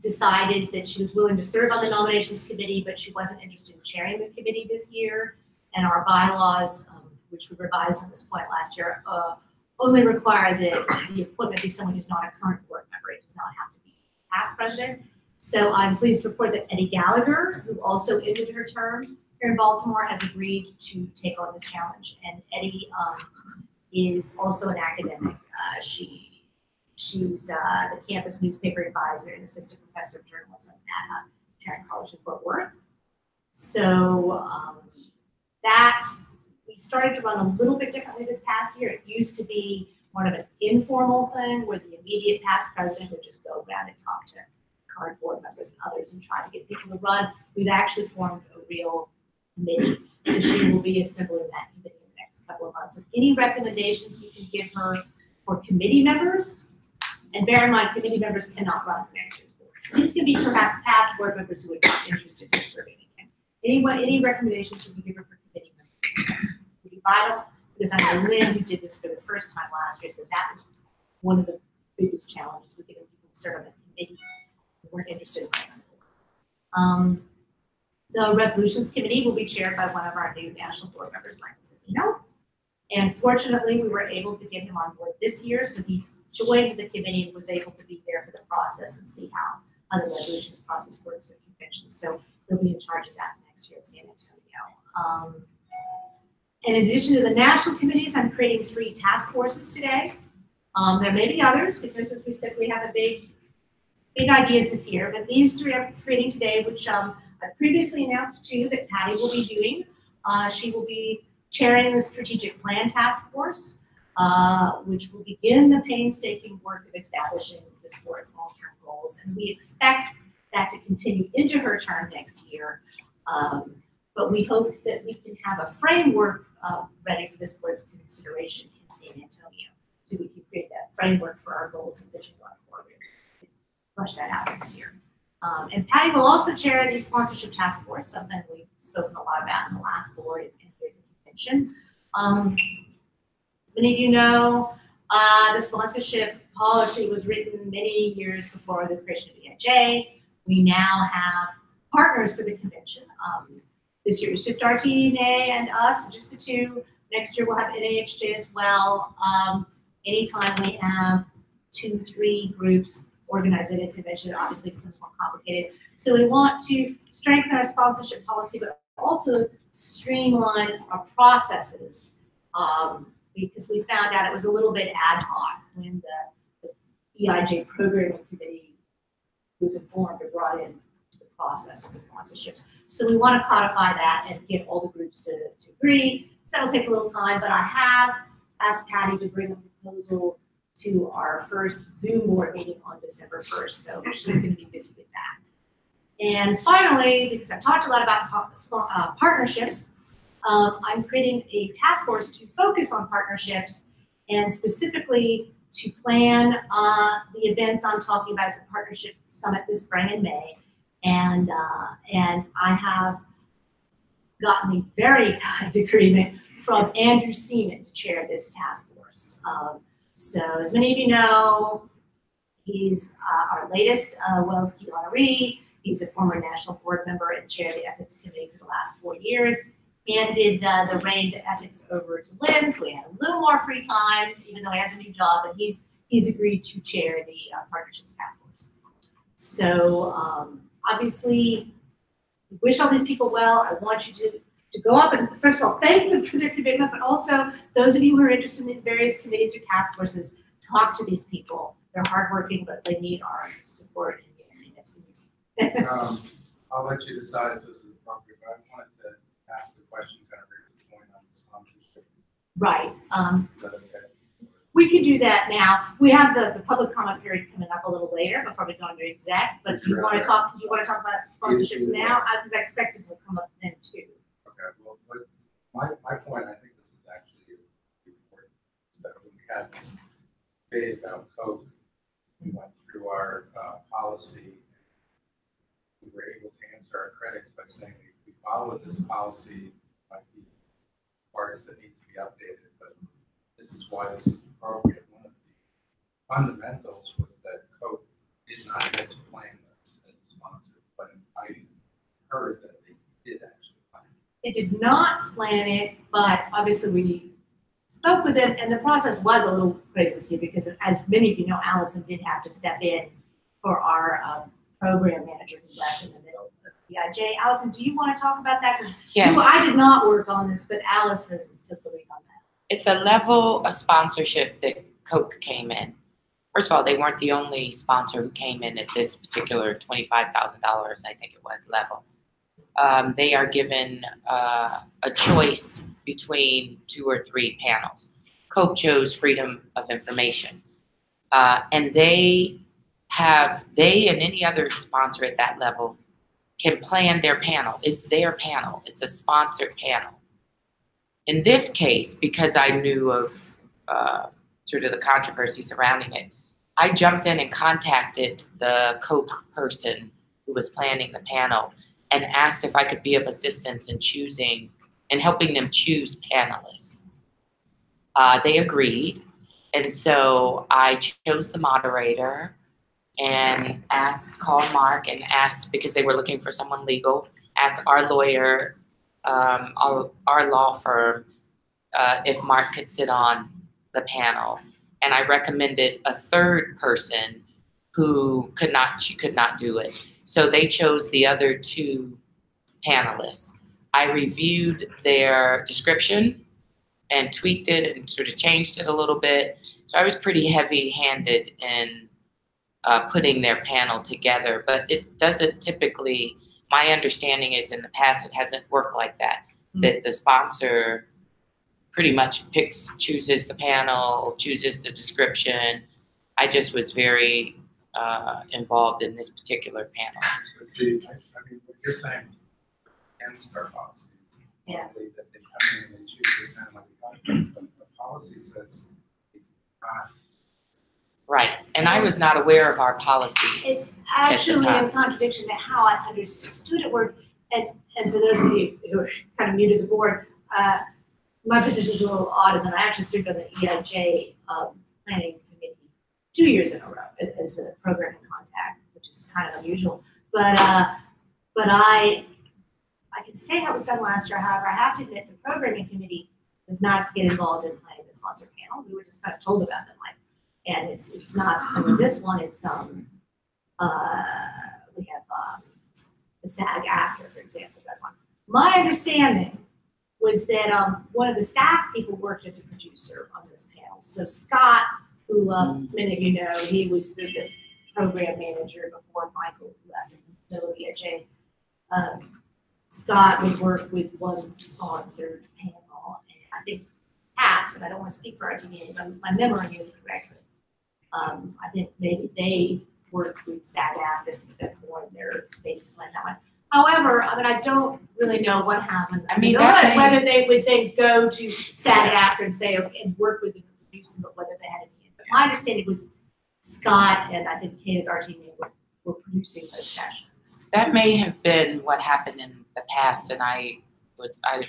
decided that she was willing to serve on the nominations committee, but she wasn't interested in chairing the committee this year. And our bylaws, which we revised at this point last year, only require that the appointment be someone who's not a current board member. It does not have to be past president. So I'm pleased to report that Eddie Gallagher, who also ended her term here in Baltimore, has agreed to take on this challenge. And Eddie is also an academic. She's the campus newspaper advisor and assistant professor of journalism at Tarrant College in Fort Worth. So that we started to run a little bit differently this past year. It used to be more of an informal thing where the immediate past president would just go around and talk to current board members and others and try to get people to run. We've actually formed a real committee. So she will be assembling that committee in the next couple of months. And any recommendations you can give her for committee members, and bear in mind, committee members cannot run for next year's board. So these can be perhaps past board members who are not interested in serving again. Any recommendations you can give her for committee members would be vital, because I know Lynn, who did this for the first time last year, said that was one of the biggest challenges with getting people to serve on the committee who weren't interested in running on the board. The resolutions committee will be chaired by one of our new national board members, Michael Savino. And fortunately, we were able to get him on board this year, so he joined the committee and was able to be there for the process and see how the resolutions process works at conventions. So he'll be in charge of that next year at San Antonio. In addition to the national committees, I'm creating 3 task forces today. There may be others, because as we said, we have a big ideas this year, but these 3 I'm creating today, which I previously announced to you that Patty will be doing. She will be chairing the strategic plan task force, which will begin the painstaking work of establishing this board's long-term goals. And we expect that to continue into her term next year. But we hope that we can have a framework ready for this board's consideration in San Antonio, so we can create that framework for our goals and vision going forward. Flesh that out next year. And Patty will also chair the sponsorship task force, something we've spoken a lot about in the last board and here at the convention. As many of you know, the sponsorship policy was written many years before the creation of EIJ. We now have partners for the convention. This year it was just RTNA and us, just the 2. Next year we'll have NAHJ as well. Anytime we have 2, 3 groups organized at a convention, it obviously becomes more complicated. So we want to strengthen our sponsorship policy, but also streamline our processes, because we found out it was a little bit ad hoc when the EIJ programming committee was informed or brought in to the process of the sponsorships. So we want to codify that and get all the groups to agree. So that'll take a little time, but I have asked Patty to bring a proposal to our first Zoom board meeting on December 1st, so she's going to be busy with that. And finally, because I've talked a lot about partnerships, I'm creating a task force to focus on partnerships and specifically to plan the events I'm talking about as a partnership summit this spring in May. And I have gotten a very kind agreement from Andrew Seaman to chair this task force. So as many of you know, he's our latest Wells Key honoree. He's a former national board member and chair of the ethics committee for the last 4 years, and did the reign to ethics over to Lynn, so we had a little more free time, even though he has a new job, and he's agreed to chair the partnerships task force. So obviously, we wish all these people well. I want you to go up and, first of all, thank them for their commitment, but also those of you who are interested in these various committees or task forces, talk to these people. They're hardworking, but they need our support in using this. I'll let you decide if this is appropriate, but I wanted to ask the question, kind of raise the point on the sponsorship. Right. Is that okay? We can do that now. We have the public comment period coming up a little later before we go into exec, but do you want to talk about sponsorships now? Because I expect it will come up then too. Okay, well, but my point, I think this is actually important, that when we had this debate about Coke, we went through our policy. We were able to answer our critics by saying we followed this policy, might be parts that need to be updated, but this is why this was appropriate. One of the fundamentals was that Coke did not get to plan this as a sponsor, but I heard that they did actually plan it. It did not plan it, but obviously we spoke with them, and the process was a little crazy because, as many of you know, Allison did have to step in for our program manager who left in the middle of the EIJ. Allison, do you want to talk about that? Because I did not work on this, but Allison took the lead on that. It's a level of sponsorship that Coke came in. First of all, they weren't the only sponsor who came in at this particular $25,000, I think it was, level. They are given a choice between 2 or 3 panels. Coke chose freedom of information. And they and any other sponsor at that level can plan their panel. It's their panel. It's a sponsored panel. In this case, because I knew of sort of the controversy surrounding it, I jumped in and contacted the Coke person who was planning the panel and asked if I could be of assistance in choosing and helping them choose panelists. They agreed, and so I chose the moderator and called Mark and asked, because they were looking for someone legal, asked our lawyer, our law firm, if Mark could sit on the panel. And I recommended a third person who could not do it. So they chose the other 2 panelists. I reviewed their description and tweaked it and sort of changed it a little bit. So I was pretty heavy-handed in putting their panel together, but it doesn't typically, my understanding is in the past it hasn't worked like that, that the sponsor pretty much chooses the panel, chooses the description. I just was very involved in this particular panel. See, I mean, what you're saying against our policies, that they come in and they choose their panel, but the policy says they cannot. Right, and I was not aware of our policy. It's actually in contradiction to how I understood it worked. And for those of you who are kind of new to the board, my position is a little odd, and then I actually served on the EIJ planning committee 2 years in a row as the program in contact, which is kind of unusual. But I can say how it was done last year. However, I have to admit the programming committee does not get involved in planning the sponsor panels. We were just kind of told about them, and it's not. I mean, this one, it's we have the SAG after, for example. That's one. My understanding was that one of the staff people worked as a producer on those panels. So Scott, who many of you know, he was the program manager before Michael left in the middle of the EIJ. Scott would work with one sponsored panel, and I think perhaps, and I don't want to speak for RTVA, but my memory is correct, I think maybe they work with SAG-AFTRA since that's more in their space to plan that one. However, I mean, I don't really know what happened. I mean, that may- whether they would then go to SAG-AFTRA and say, okay, and work with them to produce them, but whether they had any. But my understanding was Scott and I think Kate and RTD were producing those sessions. That may have been what happened in the past, and I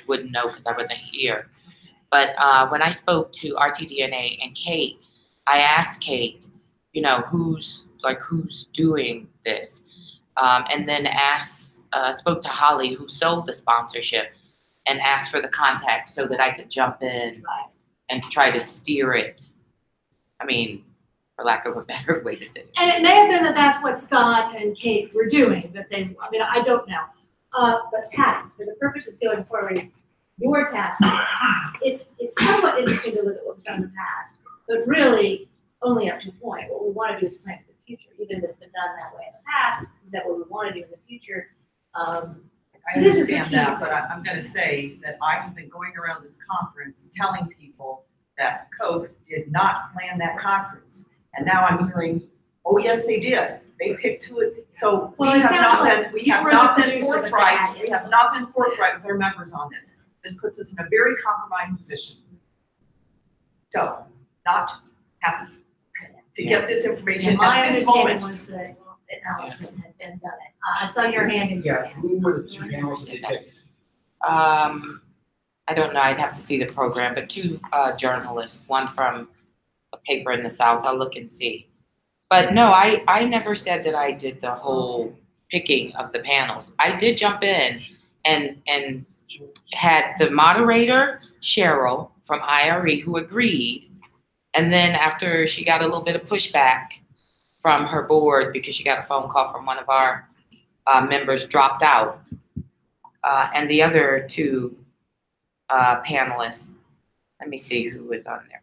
wouldn't know because I wasn't here. But when I spoke to RTDNA and Kate, I asked Kate, you know, who's doing this, and then spoke to Holly, who sold the sponsorship, and asked for the contact so that I could jump in and try to steer it. I mean, for lack of a better way to say it. And it may have been that that's what Scott and Kate were doing, that they, I mean, I don't know. But Patty, for the purposes going forward, your task force, it's somewhat interesting to look at what was done in the past, but really only up to a point. What we want to do is plan for the future, even if it's been done that way in the past. Is that what we want to do in the future? I So this is the understand key. that, but I'm gonna say that I have been going around this conference telling people that Coke did not plan that conference. And now I'm hearing, oh, yes, they did. They picked to it. So we Well, it have sounds not like been, we you have were not the been producer, but forthright. they We have not been forthright with our members on this. This puts us in a very compromised position. So, not happy to get this information My at this understanding moment. was that Allison had been done it. I saw your hand in your Yeah, hand. who were the two panels that they picked? I don't know, I'd have to see the program, but two journalists, one from a paper in the South, I'll look and see. But no, I never said that I did the whole picking of the panels. I did jump in and had the moderator, Cheryl from IRE, who agreed. And then after she got a little bit of pushback from her board because she got a phone call from one of our members, dropped out. And the other two panelists, let me see who was on there.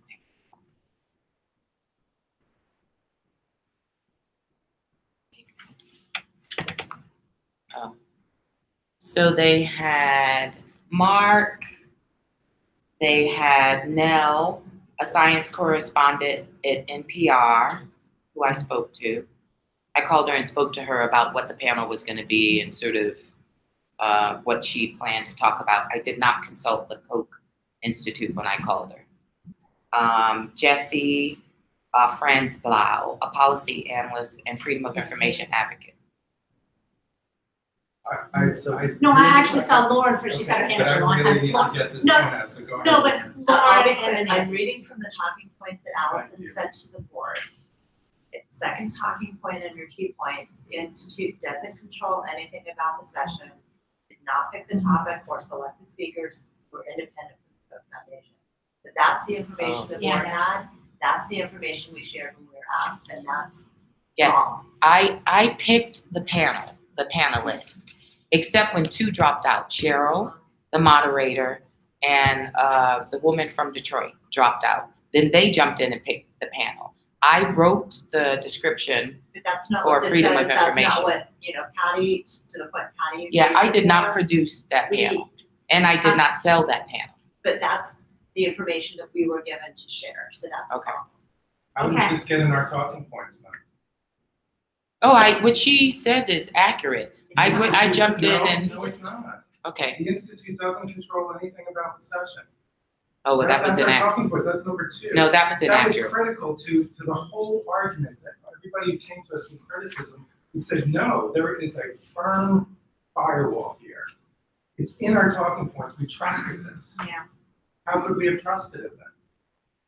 So they had Mark, they had Nell, a science correspondent at NPR, who I spoke to. I called her and spoke to her about what the panel was going to be and sort of what she planned to talk about. I did not consult the Koch Institute when I called her. Jesse Franz Blau, a policy analyst and freedom of information advocate. No, I actually saw Lauren for, she's had her hand up for a long time. But I really need to get this No, going out, so go ahead. No, but I'll be Lauren quick. and I'm then, reading from the talking points that Allison sent to the board. Its second talking point under key points, the Institute doesn't control anything about the session, did not pick the topic or select the speakers, we're independent from the Koch Foundation. But that's the information the Yeah, board had, that's the information we shared when we were asked, and that's Yes, wrong. I picked the panel, the panelists, except when two dropped out. Cheryl, the moderator, and the woman from Detroit dropped out. Then they jumped in and picked the panel. I wrote the description. But that's not For what this freedom says, of that's information. not what, Patty, to the point Patty. Yeah, I raised did not before. produce that We- panel, and I did not sell that panel. But that's the information that we were given to share, so that's Okay. wrong. How did Okay. this get in our talking points then? Oh, what she says is accurate. I jumped in and, No, it's not. okay. The Institute doesn't control anything about the session. Oh, well, that was That's our inaccurate. talking points, that's number two. No, that was That was inaccurate. critical to the whole argument that everybody who came to us with criticism, we said, no, there is a firm firewall here. It's in our talking points, we trusted this. yeah. How could we have trusted it then?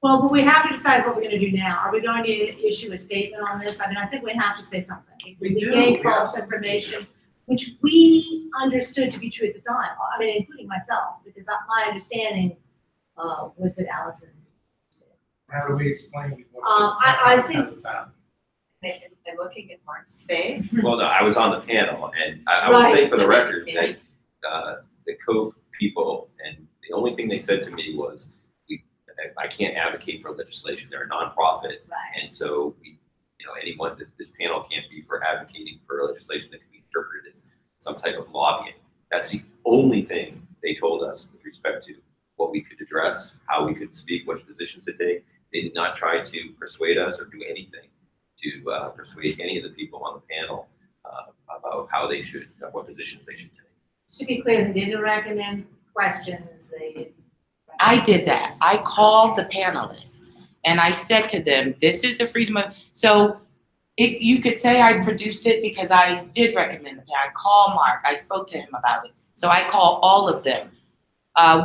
Well, but we have to decide what we're gonna do now. Are we going to issue a statement on this? I mean, I think we have to say something. We Because do, gave we false absolutely information, which we understood to be true at the time. I mean, including myself, because my understanding was that Allison. How do we explain what I this, think- how this happened? And looking at Mark's face. Well, no, I was on the panel, and I would say for the record Right. that the Koch people, and the only thing they said to me was, I can't advocate for legislation, they're a nonprofit, Right. and so anyone, this panel can't be for advocating for legislation that can be interpreted as some type of lobbying. That's the only thing they told us with respect to what we could address, how we could speak, what positions to take. They did not try to persuade us or do anything. persuade any of the people on the panel about how they should, what positions they should take. To be clear, they didn't recommend questions, they didn't. I did that. I called the panelists and I said to them, this is the freedom of, so you could say I produced it because I did recommend the panel. I called Mark, I spoke to him about it. So I called all of them.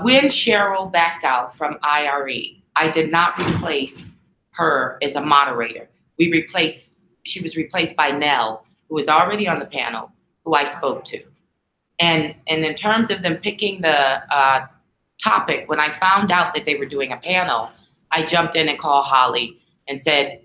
When Cheryl backed out from IRE, I did not replace her as a moderator. She was replaced by Nell, who was already on the panel, who I spoke to. And in terms of them picking the topic, when I found out that they were doing a panel, I jumped in and called Holly and said,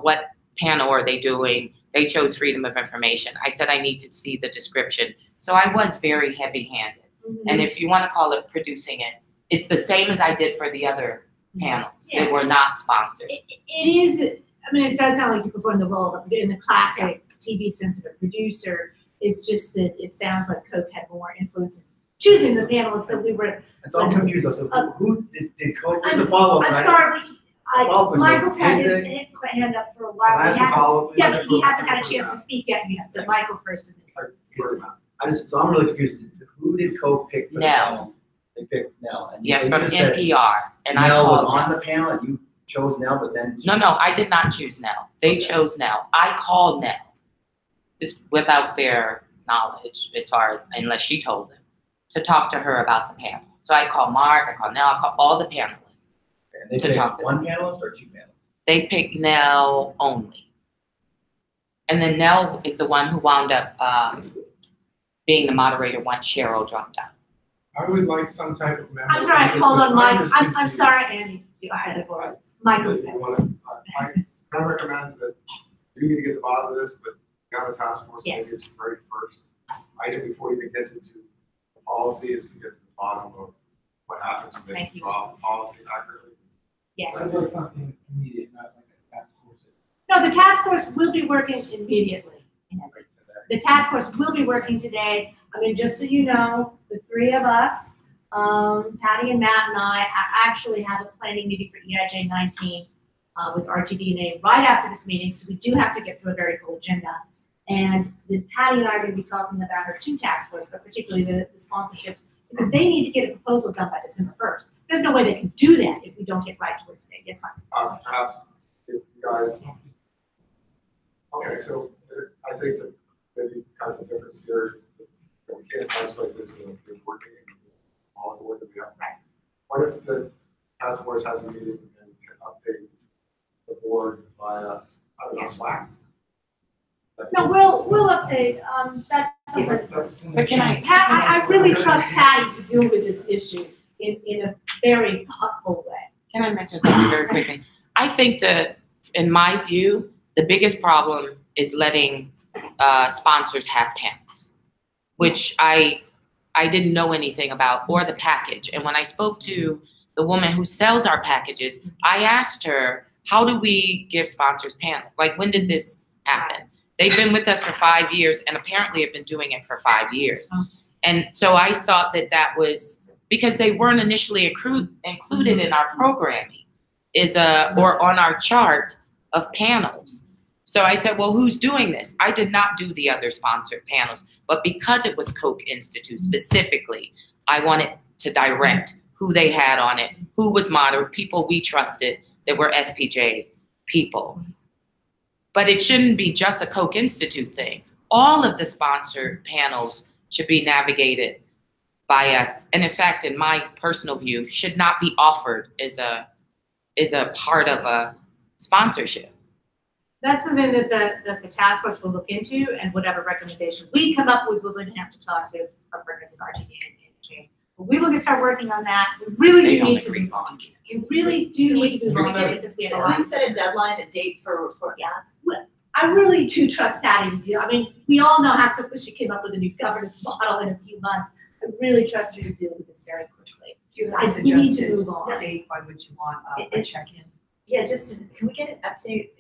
what panel are they doing? They chose freedom of information. I said, I need to see the description. So I was very heavy-handed. Mm-hmm. And if you want to call it producing it, it's the same as I did for the other panels that were not sponsored. It is, I mean, it does sound like you perform the role of, in the classic TV sense of a producer. It's just that it sounds like Coke had more influence in choosing the panelists that we were. It's all confused. So who did Coke? What's the follow-up? I'm sorry. Michael's had his hand up for a while. But he hasn't had a chance to speak yet. So Michael first. So I'm really confused. Who did Coke pick for the panel? They picked Nell. And yes, from NPR. And I Nell was called on the panel and you chose Nell, but then. No, I did not choose Nell. They chose Nell. I called Nell. Just without their knowledge, as far as, unless she told them, to talk to her about the panel. So I called Mark, I called Nell, I called all the panelists. And they picked one panelist or two panelists? They picked Nell only. And then Nell is the one who wound up being the moderator once Cheryl dropped out. I would like some type of memo. I'm sorry, hold on, Mike. I'm sorry, Andy. Go ahead. Michael's next. I recommend that you need to get to the bottom of this, but you have a task force, maybe it's the very first item before you even get into the policy is to get to the bottom of what happens when you draw the policy accurately. Yes. I'd like something immediate, not like a task force. No, the task force will be working immediately. The task force will be working today. I mean, just so you know, the three of us, Patty and Matt and I actually have a planning meeting for EIJ18 with RTD&A right after this meeting, so we do have to get through a very full agenda. And then Patty and I are going to be talking about our two task force, but particularly the sponsorships, because they need to get a proposal done by December 1st. There's no way they can do that if we don't get right to it today. Yes, Mike? Perhaps if you guys, okay, so I think that maybe kind of the difference here, we can't isolate this in the working all the work that we have. Right. What if the task force has a meeting and can update the board via, I don't know, Slack? No, we'll update. That's something. But can I really trust Patty to deal with this issue in a very thoughtful way. Can I mention something very quickly? I think that, in my view, the biggest problem is letting sponsors have panels, which I didn't know anything about, or the package. And when I spoke to the woman who sells our packages, I asked her, how do we give sponsors panels? Like, when did this happen? They've been with us for 5 years and apparently have been doing it for 5 years. And so I thought that that was, because they weren't initially included in our programming, or on our chart of panels. So I said, well, who's doing this? I did not do the other sponsored panels, but because it was Koch Institute specifically, I wanted to direct who they had on it, who was moderate, people we trusted that were SPJ people. But it shouldn't be just a Koch Institute thing. All of the sponsored panels should be navigated by us. And in fact, in my personal view, should not be offered as a part of a sponsorship. That's something that the task force will look into, and whatever recommendation we come up with, we're going to have to talk to our partners at RTD and EIJ. But we will start working on that. We really do need to move on. We really do need to move on because we have a lot. Can we set a deadline, a date for report? Yeah. I really do trust Patty to deal. I mean, we all know how quickly she came up with a new governance model in a few months. I really trust her to deal with this very quickly. Do you have a suggested date by which you want a check-in? Yeah, can we get an update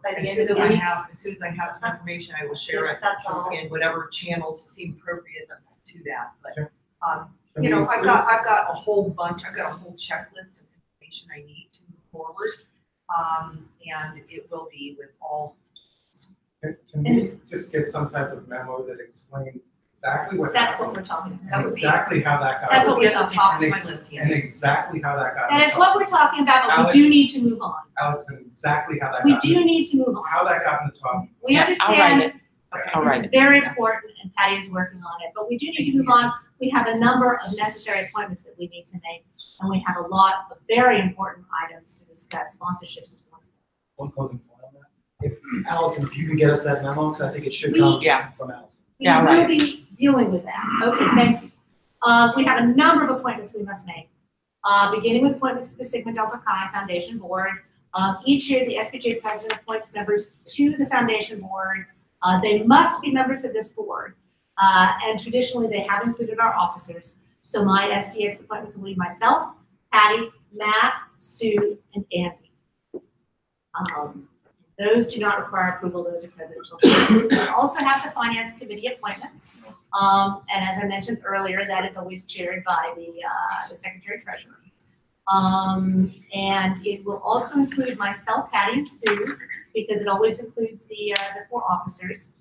by the As end of soon the as week? as soon as I have some information, I will share it That's all. in whatever channels seem appropriate to that. But, you know, I've got a whole checklist of information I need to move forward. And it will be with all Can we just get some type of memo that explains exactly what That's happened? what we're talking about. And That would be- exactly how that got. That's what we're At the talking top about. of my list, yeah. And exactly how that got. That is what we're talking about, but we do Alex- need to move on. Alex, and exactly how that We got. do need to move on. How that got in the talking. We Yeah, I'll write understand. it. I'll This write is it. very important, and Patty is working on it, but we do need to move on. We have a number of necessary appointments that we need to make, and we have a lot of very important items to discuss. Sponsorships is one. One closing point on that. If Allison, if you could get us that memo, because I think it should We- come Yeah. from Allison. We Yeah, will right. be dealing with that. Okay, thank you. We have a number of appointments we must make, beginning with appointments to the Sigma Delta Chi Foundation Board. Each year, the SPJ president appoints members to the foundation board. They must be members of this board, and traditionally, they have included our officers. So my SDX appointments will be myself, Patty, Matt, Sue, and Andy. Those do not require approval, those are presidential appointments. We also have the finance committee appointments. And as I mentioned earlier, that is always chaired by the secretary treasurer. And it will also include myself, Patty, and Sue, because it always includes the 4 officers.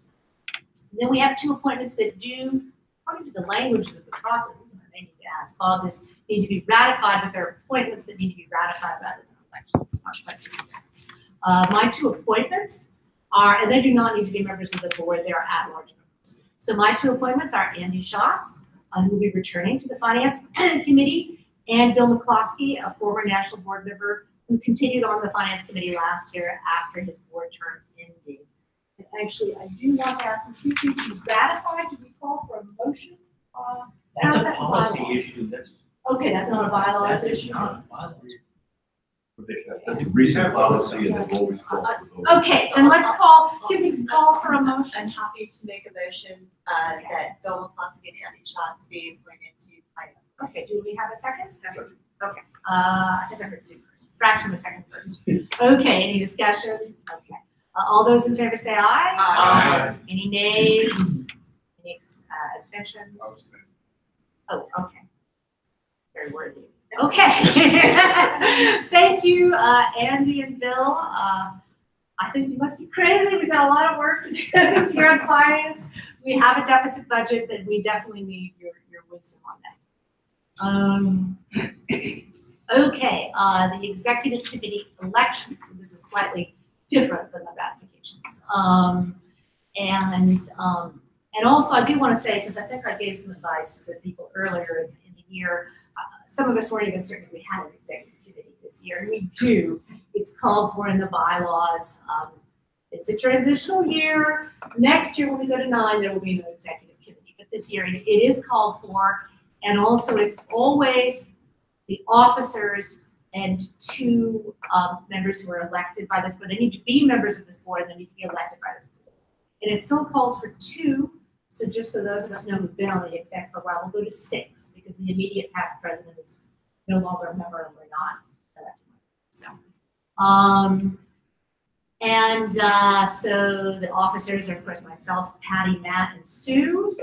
And then we have 2 appointments that do, according to the language of the process, they need to ask Bob, this need to be ratified, but they're appointments that need to be ratified rather than elections. Not quite so different. My 2 appointments are, and they do not need to be members of the board, they are at-large members. So my 2 appointments are Andy Schatz, who will be returning to the Finance Committee, and Bill McCloskey, a former national board member who continued on the Finance Committee last year after his board term ended. And actually, I do want to ask, since these need to be ratified, do we call for a motion? That's how's a that policy bylaws? issue, that's. Okay, that's not a bylaw That's issue. not a bylaw. That's a recent policy and they've always called for those. Okay, then let's call, can we call for a motion? I'm happy to make a motion, that Bill McCloskey and Andy Schatz be appointed to finance. Okay, do we have a second? Second. Okay, I think I heard Sue first. Fraction of a second first. Okay, any discussion? Okay. All those in favor say aye. Aye. Any nays? Any abstentions? Oh, okay. Very worthy. Okay. Thank you, Andy and Bill. I think you must be crazy. We've got a lot of work to do this year on finance. We have a deficit budget, but we definitely need your wisdom on that. Okay, the executive committee elections. So this is slightly different than the ratifications. And also, I do want to say, because I think I gave some advice to people earlier in the year, some of us weren't even certain we had an executive committee this year, and we do. It's called for in the bylaws. It's a transitional year. Next year, when we go to 9, there will be no executive committee, but this year it is called for, and also it's always the officers and 2 members who are elected by this board. They need to be members of this board, and they need to be elected by this board. And it still calls for 2. So just so those of us know who've been on the exec for a while, we'll go to 6 because the immediate past president is no longer a member and we're not elected. So, so the officers are, of course, myself, Patty, Matt, and Sue,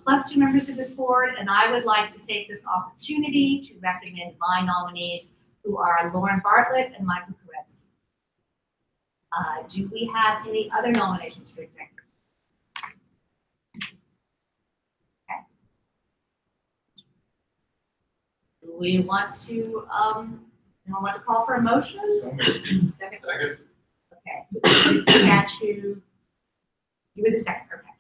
plus 2 members of this board. And I would like to take this opportunity to recommend my nominees, who are Lauren Bartlett and Michael Koretsky. Do we have any other nominations for executive? Do we want to, anyone want to call for a motion? Second. Okay. Catch you. You were the second, okay.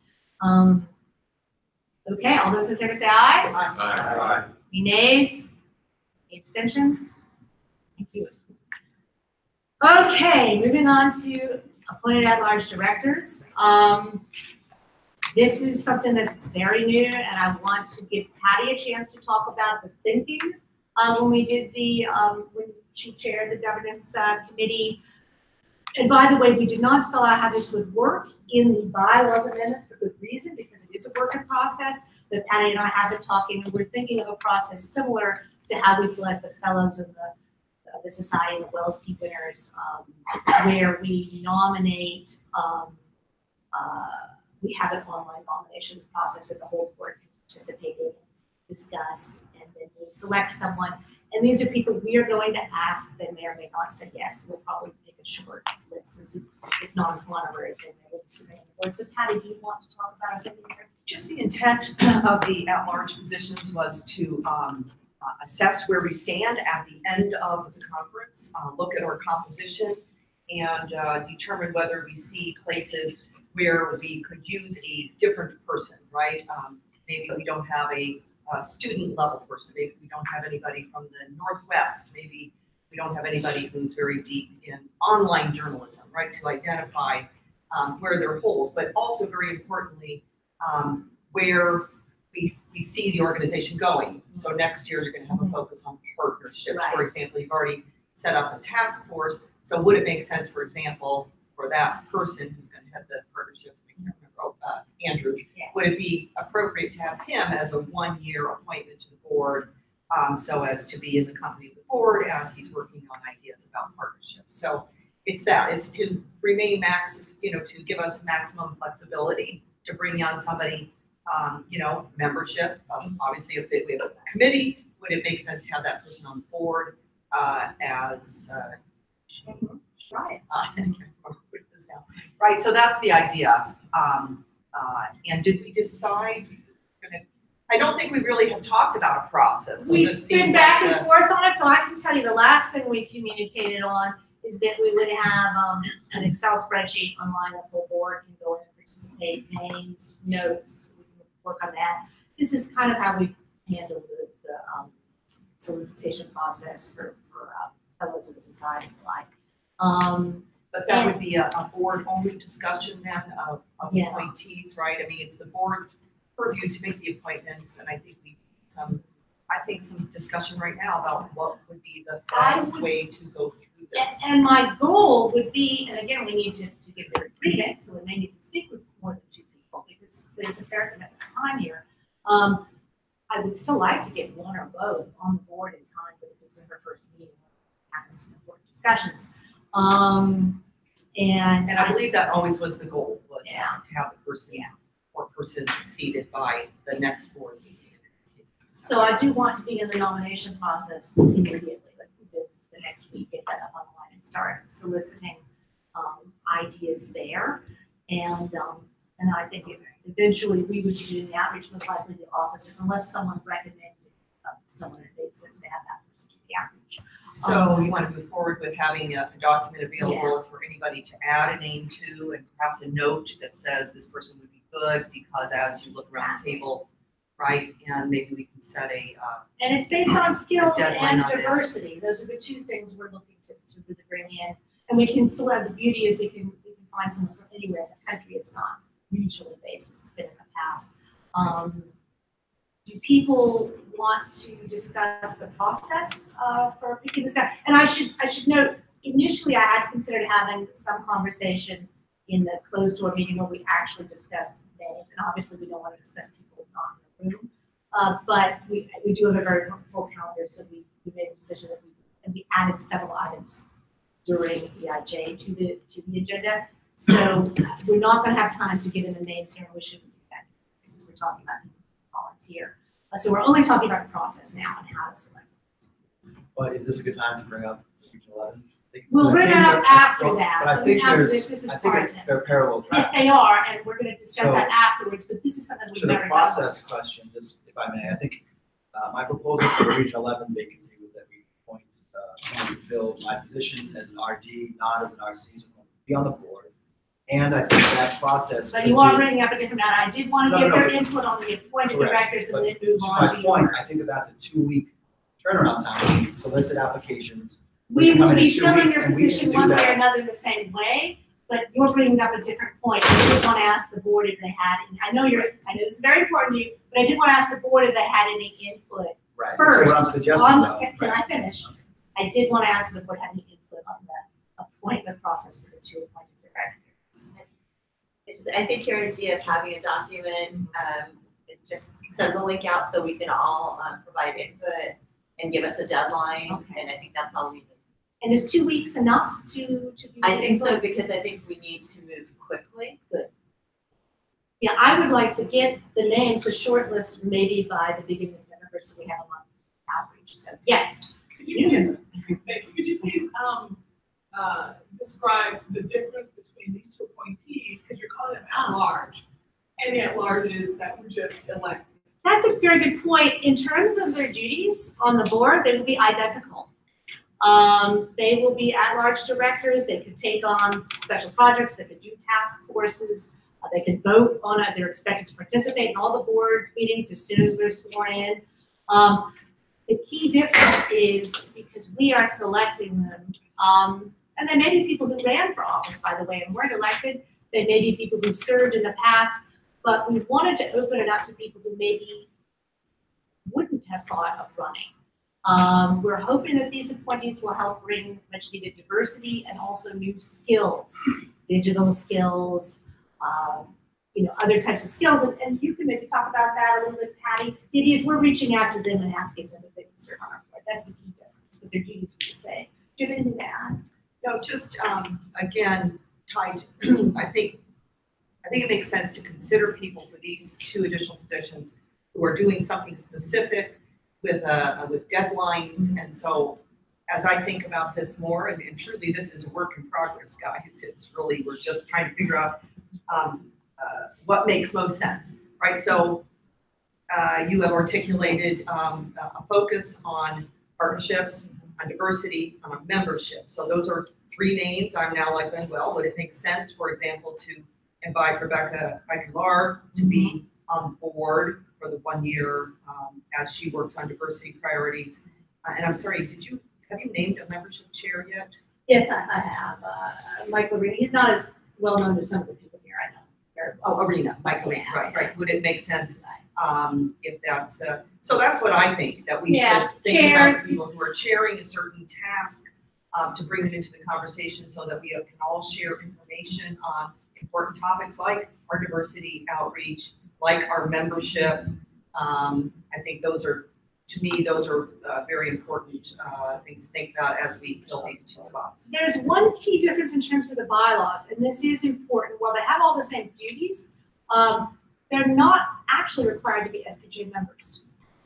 Okay, all those in favor say aye. Aye. Any nays? Any abstentions? Thank you. Okay, moving on to appointed at-large directors. This is something that's very new, and I want to give Patty a chance to talk about the thinking when we did when she chaired the governance committee. And by the way, we did not spell out how this would work in the bylaws amendments for good reason, because it is a work in process. But Patty and I have been talking, and we're thinking of a process similar to how we select the fellows of the Society and the Wells Key winners, where we nominate. We have an online nomination process that the whole board can participate in, discuss, and then we select someone. And these are people we are going to ask. They may or may not say yes. We'll probably make a short list, since it's not a collaborative thing. They will be submitting the board. So Patty, do you want to talk about it? Just the intent of the at-large positions was to assess where we stand at the end of the conference, look at our composition, and determine whether we see places where we could use a different person, right? Maybe we don't have a student level person. Maybe we don't have anybody from the Northwest. Maybe we don't have anybody who's very deep in online journalism, right? To identify where there are holes, but also very importantly, where we see the organization going. So next year, you're going to have a focus on partnerships. Right. For example, you've already set up a task force. So would it make sense, for example, for that person who's going to head the partnerships, I can't remember, Andrew, would it be appropriate to have him as a one-year appointment to the board, so as to be in the company of the board as he's working on ideas about partnerships? So it's to remain to give us maximum flexibility to bring on somebody, membership. Obviously, if we have a committee, would it make sense to have that person on board as right? Right. So that's the idea. And did we decide? I don't think we really have talked about a process. So We've been back and forth on it, so I can tell you the last thing we communicated on is that we would have an Excel spreadsheet online that the board can go in and participate, names, notes, we can work on that. This is kind of how we handle the solicitation process for fellows of the society and the like. But that would be a board-only discussion then of appointees, right? I mean, it's the board's purview to make the appointments, and I think some discussion right now about what would be the best way to go through this. And my goal would be, and again, we need to give their agreement, so we may need to speak with more than 2 people because there's a fair amount of time here. I would still like to get one or both on the board in time for the December 1st meeting, having some important discussions. And I believe that always was the goal, was to have the person or persons seated by the next board meeting. So I do want to be in the nomination process immediately, like we did the next week, get that up online and start soliciting ideas there. And I think eventually we would be doing the outreach, most likely the officers, unless someone recommended someone that made sense to have that person do the outreach. So you want to move forward with having a document available for anybody to add a name to, and perhaps a note that says this person would be good because as you look around the table, right, and maybe we can set a and it's based on skills and on diversity. Those are the 2 things we're looking to really bring in. And we can select, the beauty is we can find someone from anywhere in the country. It's not regionally based as it's been in the past. Do people want to discuss the process for picking this out? And I should note, initially I had considered having some conversation in the closed door meeting where we actually discuss names, and obviously we don't want to discuss people not in the room. But we do have a very full calendar, so we made the decision that we added several items during EIJ to the agenda. So we're not going to have time to get into names here, and we shouldn't do that since we're talking about volunteer. So we're only talking about the process now and how to select. But is this a good time to bring up Region 11? We'll bring that up after that. But I think after there's, this is I think process. they're parallel tracks. Yes, they are, and we're going to discuss So- that afterwards. But this is something we've So never the done. process question, just if I may, I think my proposal for the Region 11 vacancy was that we appoint someone to fill my position as an RD, not as an RC, just want to be on the board. And I think that process. But could you are be- bringing up a different matter. I did want to No, get no, their no. input on the appointed Correct. directors and But then move to on my to point, yours. I think that's a 2-week turnaround time. We solicit applications. We come will in be 2 filling weeks, your and we can position do one way that. or another the same way, but you're bringing up a different point. I did want to ask the board if they had any. I know this is very important to you, but I did want to ask the board if they had any input. Right. First, So what I'm suggesting on, though. can I finish? I did want to ask if the board had any input on the appointment process for the 2 appointed directors. I think your idea of having a document, just send the link out so we can all provide input and give us a deadline, Okay. and I think that's all we need. And is 2 weeks enough to be? I think so, input? because I think we need to move quickly. Yeah, I would like to get the names, the short list, maybe by the beginning of November, so we have a month outreach. So yes. Could you please, just a just elect? That's a very good point. In terms of their duties on the board, they will be identical. They will be at-large directors. They can take on special projects. They can do task forces. They can vote on it. They're expected to participate in all the board meetings as soon as they're sworn in. The key difference is because we are selecting them, and there may be people who ran for office, by the way, and weren't elected. There may be people who served in the past, but we wanted to open it up to people who maybe wouldn't have thought of running. We're hoping that these appointees will help bring much needed diversity and also new skills, digital skills, other types of skills. And you can maybe talk about that a little bit, Patty. The idea is we're reaching out to them and asking them if they can serve on our board. That's the key difference, but their duties are the same. Do you have anything to add? No, just, again, tied, I think it makes sense to consider people for these 2 additional positions who are doing something specific with deadlines. And so as I think about this more, and truly this is a work in progress, guys, it's really, we're just trying to figure out what makes most sense, right? So you have articulated a focus on partnerships, on diversity, on membership. So those are 3 names. I'm now like, well, would it make sense, for example, to invite Rebecca Aguilar to be on board for the 1 year as she works on diversity priorities? And I'm sorry, have you named a membership chair yet? Yes, I have. Michael Arena. He's not as well known as some of the people here I know. Arena, Michael Arena. Right. Would it make sense if that's, so that's what I think, that we Yeah, should think about people who are chairing a certain task to bring them into the conversation so that we can all share information on important topics like our diversity outreach, like our membership. I think those are, to me, those are very important things to think about as we fill these 2 spots. There's one key difference in terms of the bylaws, and this is important. While they have all the same duties, they're not actually required to be SPJ members.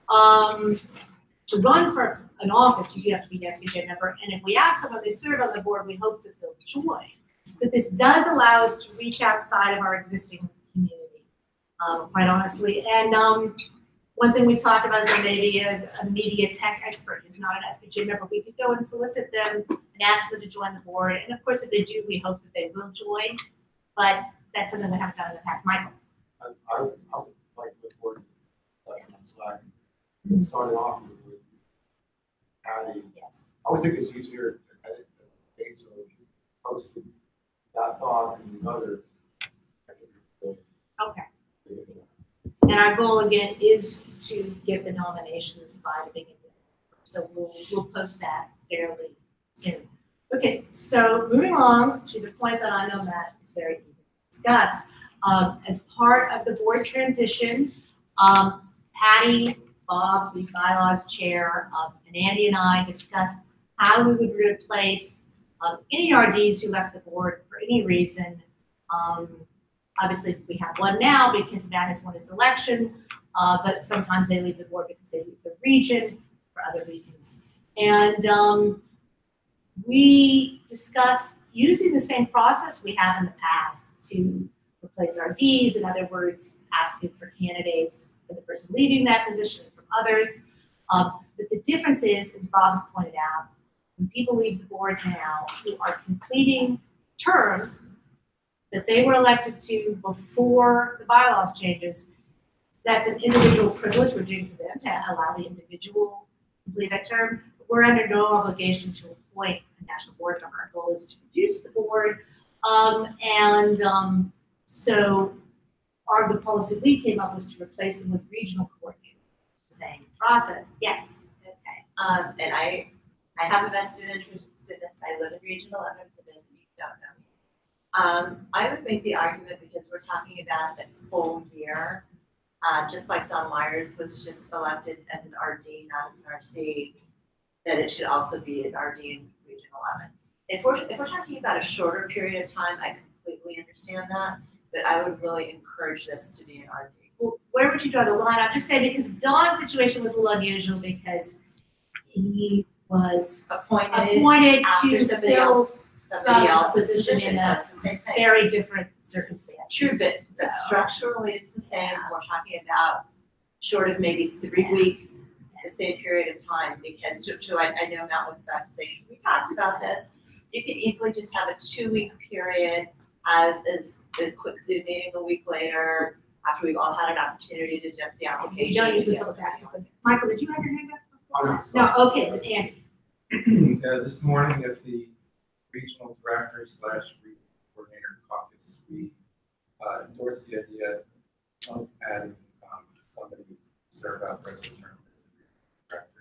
To run for an office, you do have to be an SPJ member, and if we ask someone to serve on the board, we hope that they'll join. But this does allow us to reach outside of our existing community, quite honestly. And one thing we talked about is maybe a media tech expert who's not an SPJ member. We could go and solicit them and ask them to join the board. And of course, if they do, we hope that they will join. But that's something we haven't done in the past. Michael? I would like to report on Slack. Starting off with Patty. Yes. I would think it's easier to edit the date, so if you posted that thought and these others, I could Okay. And our goal again is to get the nominations by the beginning. So we'll post that fairly soon. Okay, so moving along to the point that I know Matt is very eager to discuss. As part of the board transition, Patty, Bob, the bylaws chair, and Andy and I discussed how we would replace any RDs who left the board for any reason. Obviously, we have one now because Matt has won his election, but sometimes they leave the board because they leave the region for other reasons. And we discussed using the same process we have in the past to replace RDs, in other words, asking for candidates for the person leaving that position from others. But the difference is, as Bob's pointed out, when people leave the board now who are completing terms that they were elected to before the bylaws changes, that's an individual privilege we're doing for them to allow the individual to complete that term. We're under no obligation to appoint a national board member. Our goal is to reduce the board. So the policy we came up was to replace them with regional coordinators. Same process. Yes. Okay. And I have a vested interest in this. I live in Region 11 for those of you who don't know me. I would make the argument, because we're talking about the full year, just like Don Myers was just elected as an RD, not as an RC, that it should also be an RD in Region 11. If we're talking about a shorter period of time, I completely understand that, but I would really encourage this to be an RD. Well, where would you draw the line? I'll just say because Don's situation was a little unusual because he was appointed to fill somebody else's position in a the same thing. very different circumstances. True, but structurally, it's the same. We're talking about short of maybe 3 weeks, the same period of time, because I know Matt was about to say, we talked about this. You could easily just have a 2-week period, have this a quick Zoom meeting a week later, after we've all had an opportunity to adjust the application. You don't usually fill that. Michael, did you have your hand up? No. No, okay, but Andy. This morning at the regional director / coordinator caucus, we endorsed the idea of adding somebody to serve out the rest of the term as a director.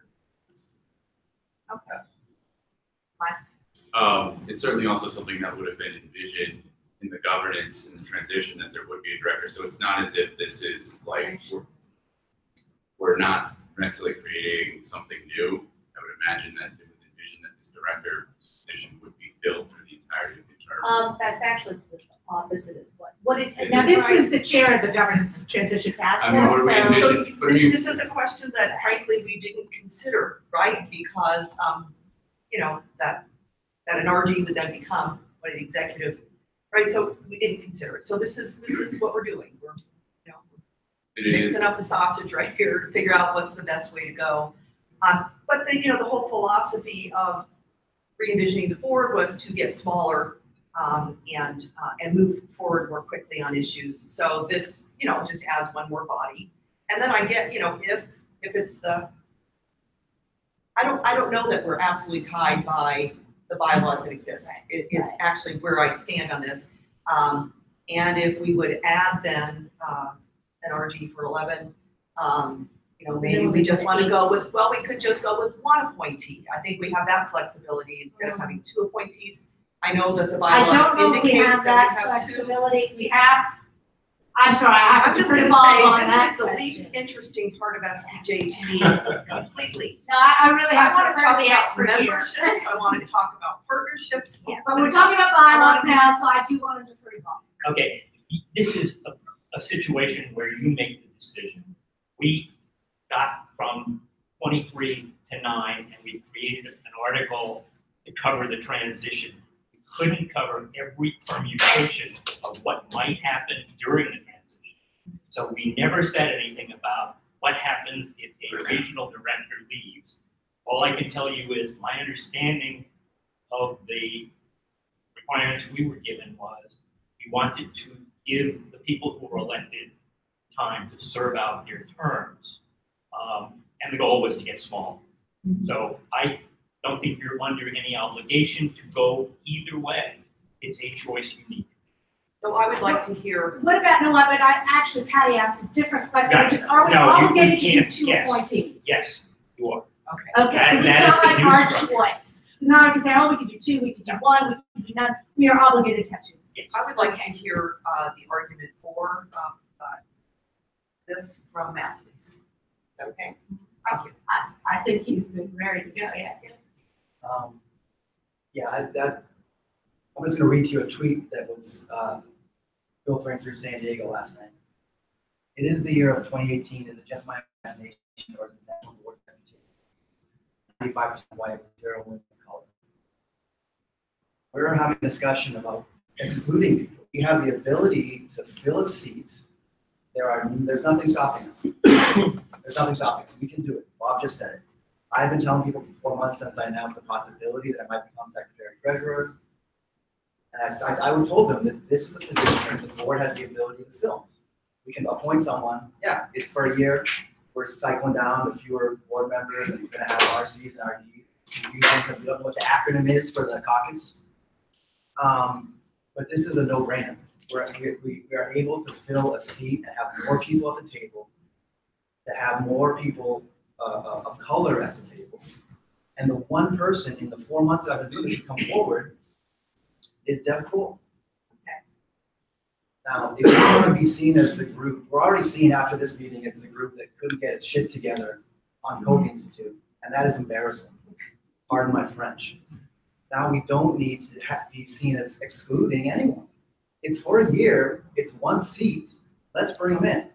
It's certainly also something that would have been envisioned in the governance and the transition that there would be a director. So it's not as if this is like, we're not necessarily creating something new. I would imagine that it was envisioned that this director position would be filled for the entirety of the term. That's actually the opposite of now this was the chair of the governance transition task force. So this is a question that frankly we didn't consider, right? Because, you know, that an RD would then become one of the executive, right? So we didn't consider it. So this is what we're doing. We're, you know, mixing up the sausage right here to figure out what's the best way to go. But the whole philosophy of re-envisioning the board was to get smaller and move forward more quickly on issues. So this, just adds one more body. And then I get, if it's the, I don't know that we're absolutely tied by the bylaws that exist. It is actually where I stand on this. And if we would add then an RG for 11, maybe we just want to go with, we could just go with one appointee. I think we have that flexibility instead of having 2 appointees. I know that the bylaws I don't know if we indicate have that that we have flexibility. We have, I'm sorry, I have I'm to just defer gonna the ball say, on this that is the question. least interesting part of SPJ to me completely. No, I really I have want to to defer talk the about expert here. memberships, I want to talk about partnerships. Yeah, but we're talking about bylaws now, so I do want to defer the ball. Okay, this is a situation where you make the decision. We got from 23 to 9, and we created an article to cover the transition. We couldn't cover every permutation of what might happen during the transition. So we never said anything about what happens if a regional director leaves. All I can tell you is my understanding of the requirements we were given was we wanted to give the people who were elected time to serve out their terms. And the goal was to get small. So I don't think you're under any obligation to go either way. It's a choice you need. So I would like to hear. What about, no, but Patty asked a different question, which is, are we No, you obligated to do can't. 2 Yes. appointees? Yes, you are. Okay, so That it's is not the like new our structure. choice. No, we can say, we could do 2, we could do 1, we could do none. We are obligated to have 2. I would like to hear the argument for this from Matt, please. Okay. Thank you. I think he's been ready to go, yes. I'm just gonna read you a tweet that was filtering through San Diego last night. It is the year of 2018. Is it just my imagination, or is it the National Board of SPJ? 95% white, 0 women of color. We're having a discussion about excluding people. We have the ability to fill a seat. There's nothing stopping us. There's nothing stopping us. We can do it. Bob just said it. I've been telling people for 4 months since I announced the possibility that I might become secretary treasurer. And I told them that this is a position the board has the ability to fill. We can appoint someone. Yeah, it's for a year. We're cycling down to fewer board members, and we're going to have RCs and RDs because we don't know what the acronym is for the caucus. But this is a no-brainer. We are able to fill a seat and have more people at the table, to have more people of color at the table. And the one person in the 4 months that I've been doing this come forward is Deb Cool. Okay. Now, if you want to be seen as the group, we're already seen after this meeting as the group that couldn't get its shit together on Koch Institute, and that is embarrassing. Pardon my French. Now we don't need to be seen as excluding anyone. It's for a year, it's 1 seat, let's bring them in.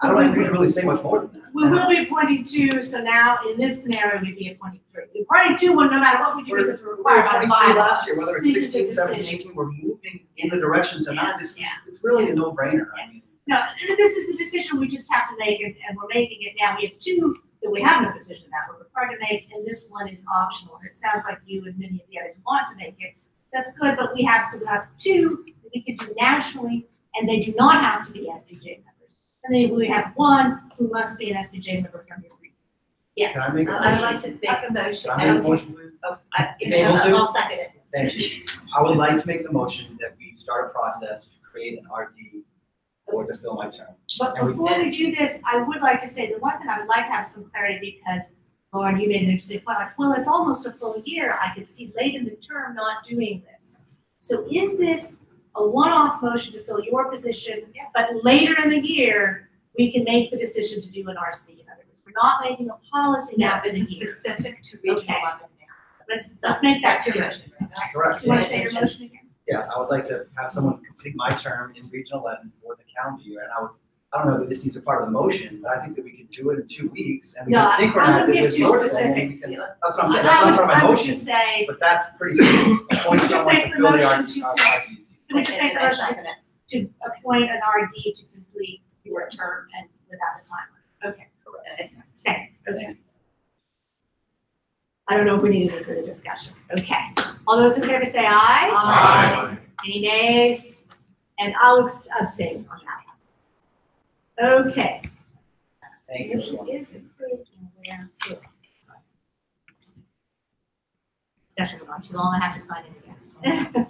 I don't agree to really say much more than that. We will be appointing two, so now in this scenario, we'd be appointing three. We're appointing two, no matter what we do, because we're required by the 23 bylaws. last year, whether it's This is a 16, 17, decision. 18, we're moving in the direction tonight. It's really a no-brainer. I mean, No, this is the decision we just have to make, and we're making it now. We have two that we have no decision about, we're required to make, and this one is optional. It sounds like you and many of the others want to make it. That's good, but we still have two that we can do nationally, and they do not have to be SPJ members. And then we have one who must be an SPJ member from your region. Yes. Can I make a motion? I'd like to make a motion. Can I make a motion, please? I'll second it. Thank you. I would like to make the motion that we start a process to create an RD or to fill my term. But before we do this, I would like to say the one thing I would like to have some clarity, because Lauren, you made an interesting point, like, well, it's almost a full year. I could see late in the term not doing this. So is this a one-off motion to fill your position, but later in the year, we can make the decision to do an RC? In other words, we're not making a policy now No, for this the is year. specific to Region Okay. 11 now. Let's make that That's your clear. motion, right? Correct. Do you want to say your motion again? Yeah, I would like to have someone complete my term in Region 11 for the calendar year, and I don't know that this needs a part of the motion, but I think that we can do it in 2 weeks, and we No, can synchronize I'm gonna it with get too your thing, specific. and we can, that's what I'm saying, that's not part of my I would motion, just say, but that's pretty simple. Appoint Just someone make to the fill the motion RD. to- can we just make the And I motion second it. to appoint an RD to complete your term and without a timer? Okay. Second, okay. I don't know if we need any further discussion. Okay. All those in favor say aye. Aye. Any nays? And I'll abstain on that. Okay. Thank you, Motion everyone. is approved and we are good. Discussion on, so all I have to sign it again.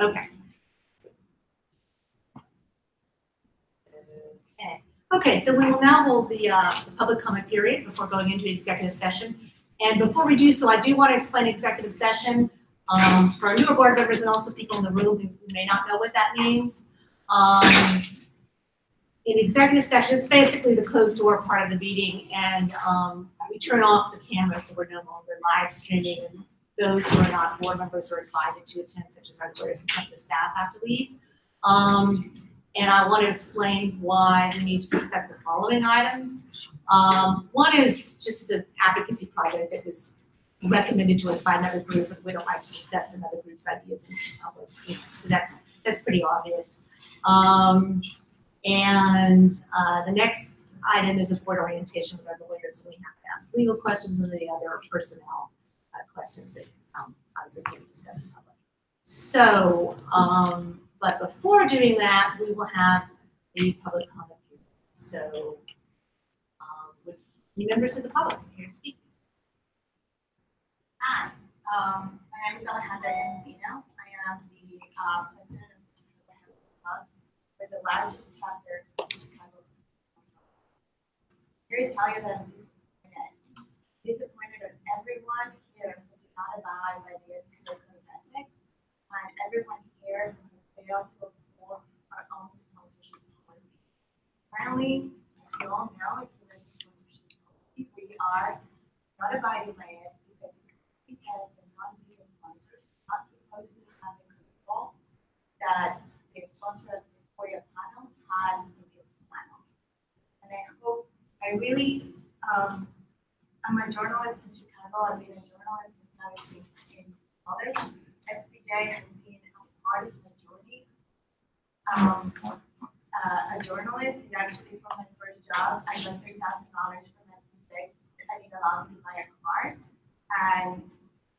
Okay. Okay, so we will now hold the public comment period before going into executive session. And before we do so, I do want to explain executive session for our newer board members and also people in the room who may not know what that means. In executive session, it's basically the closed door part of the meeting, and we turn off the camera so we're no longer live streaming. And those who are not board members are invited to attend, such as our lawyers and some of the staff have to leave. And I want to explain why we need to discuss the following items. One is just an advocacy project that was recommended to us by another group, and we don't like to discuss another group's ideas in public. So that's pretty obvious. And the next item is a board orientation with our lawyers, and we have to ask legal questions and the other personnel questions that I was okay to discuss in public. So, but before doing that, we will have the public comment period. So, with any members of the public here to speak? Hi, my name is Alejandra Encino. I am the president of the Chicago Club, with the largest chapter in Chicago. Here to tell you that I'm disappointed of everyone here who did not abide by the SPJ code of ethics, and everyone here who has failed to uphold our own sponsorship policy. Currently, as you all know, if you read the sponsorship policy, we are not abiding by it because it says that non-media sponsors are not supposed to have the control that the sponsor of the FOIA panel has in this panel. And I really, I'm a journalist in Chicago. I've been a journalist since I was in college. SPJ has been a part of my journey. A journalist is actually from my first job. I got $3,000 from SPJ. I didn't allow me to buy a car. And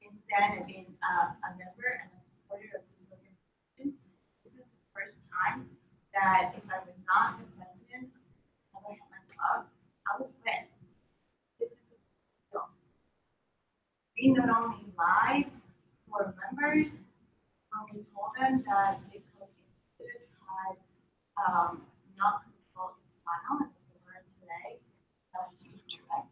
instead of being a member and a supporter of this organization, this is the first time that if I was not the president of my club, I would quit. This is a deal. We not only lied to our members when we told them that the code had not controlled its file, as we learned today, that's correct.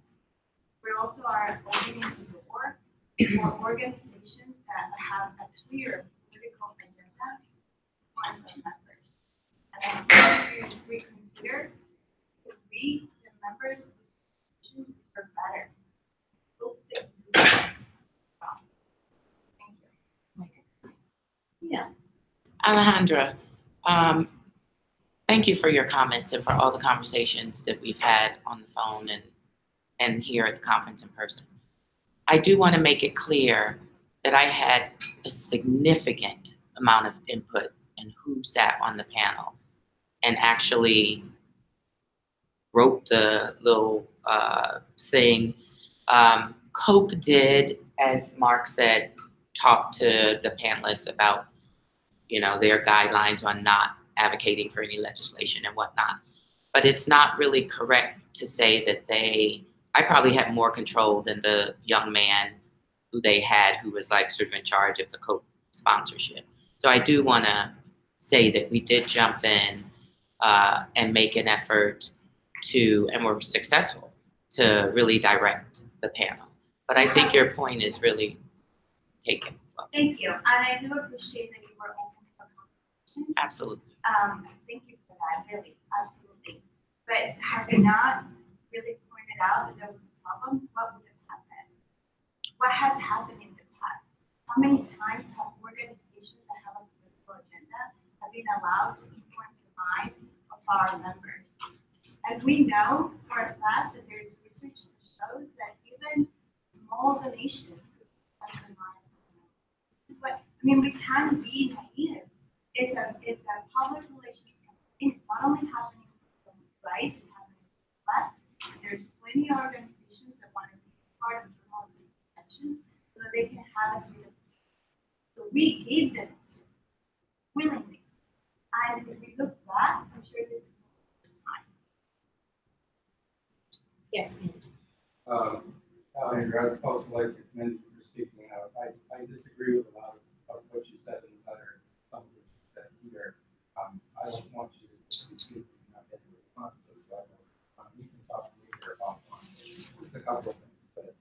We also are opening the door for organizations that have a clear political agenda for some members. And I think we reconsider if we, the members of this institution, is for better. Hope that you do that. Thank you. Yeah. Alejandra, Thank you for your comments and for all the conversations that we've had on the phone and here at the conference in person. I do want to make it clear that I had a significant amount of input in who sat on the panel and actually wrote the little thing. Coke did, as Mark said, talk to the panelists about, their guidelines on not advocating for any legislation and whatnot. But it's not really correct to say that I probably had more control than the young man who they had, who was like sort of in charge of the Coke sponsorship. So I do want to say that we did jump in and make an effort and were successful to really direct the panel. But I think your point is really taken. Thank you, and I do appreciate that you were open to a conversation. Absolutely. Thank you for that, really, absolutely. But had they not really pointed out that there was a problem, what would have happened? What has happened in the past? How many times have organizations that have a political agenda have been allowed to influence the mind of our members? And we know for a fact that there's research that shows that even small donations could influence the mind. But we can't be naive. It's a public relations campaign. It's not only happening on the right, it's happening on the left. There's plenty of organizations that want to be part of the policy sections so that they can have a seat. So we gave them willingly. And if we look back, I'm sure this is the first time. Yes, Andrew, I'd also like to commend you for speaking out. I disagree with a lot of what you said in the letter, some of what you said here. I don't want you to speak and not get a response to this level. You can talk to me here about just a couple of things.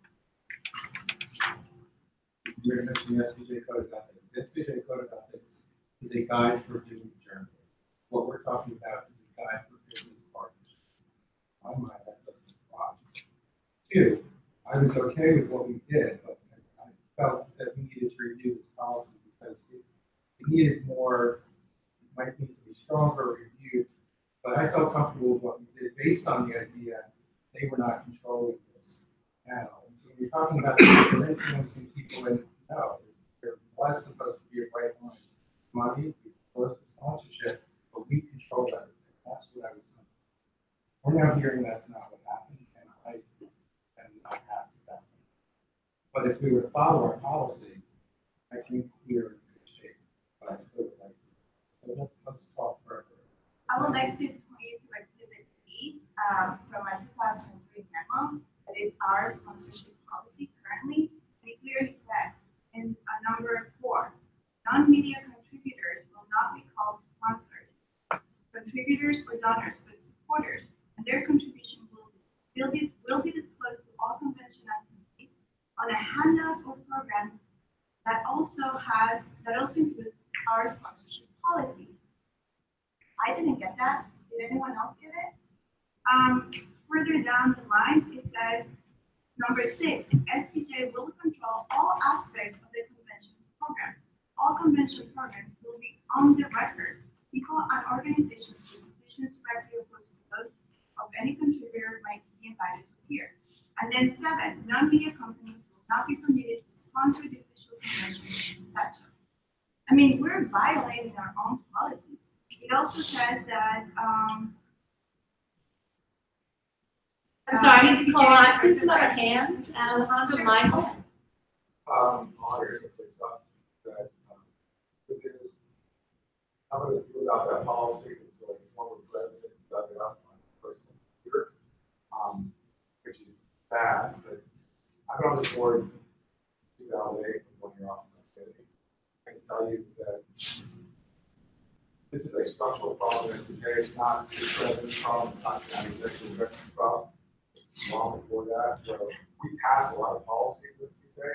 You're going to mention the SPJ Code of Ethics. The SPJ Code of Ethics is a guide for doing journalism. What we're talking about is a guide for business partnerships. My mind, that doesn't apply. Two, I was okay with what we did, but I felt that we needed to review this policy because it needed more, it might need to be stronger reviewed, but I felt comfortable with what we did based on the idea they were not controlling this panel. And so when you're talking about they're influencing people, and no, there was supposed to be a bright line. Money, we closed the sponsorship, but we controlled everything. That's what I was doing. We're now hearing that's not what happened, and I am not happy with that. But if we were to follow our policy, I think we are in good shape. But I still would like to. So let's talk further. I would like to point you to Exhibit B from our 2003 memo. That is our sponsorship policy currently. And it clearly says in number 4, non-media contributors will not be called sponsors, contributors or donors, but supporters, and their contribution will be disclosed to all convention attendees on a handout or program that also includes our sponsorship policy. I didn't get that. Did anyone else get it? Further down the line, it says, number 6, SPJ will control all aspects of the convention program. All convention programs will be on the record. People and organizations with decisions directly opposed to those of any contributor might be invited to appear. And then 7, non-media companies will not be permitted to sponsor the official convention, etc. We're violating our own policy. It also says that I'm sorry, I need to call on. I see some other hands. Alejandro, Michael. Honored if it's us that because I was thinking about that policy until the former president dug it up on personal computer, which is bad. But I've been on this board in 2008 when you're off in the city. I can tell you that this is a structural problem. It's not the president's problem. It's not the executive director's problem. It's long before that. So we pass a lot of policies with today,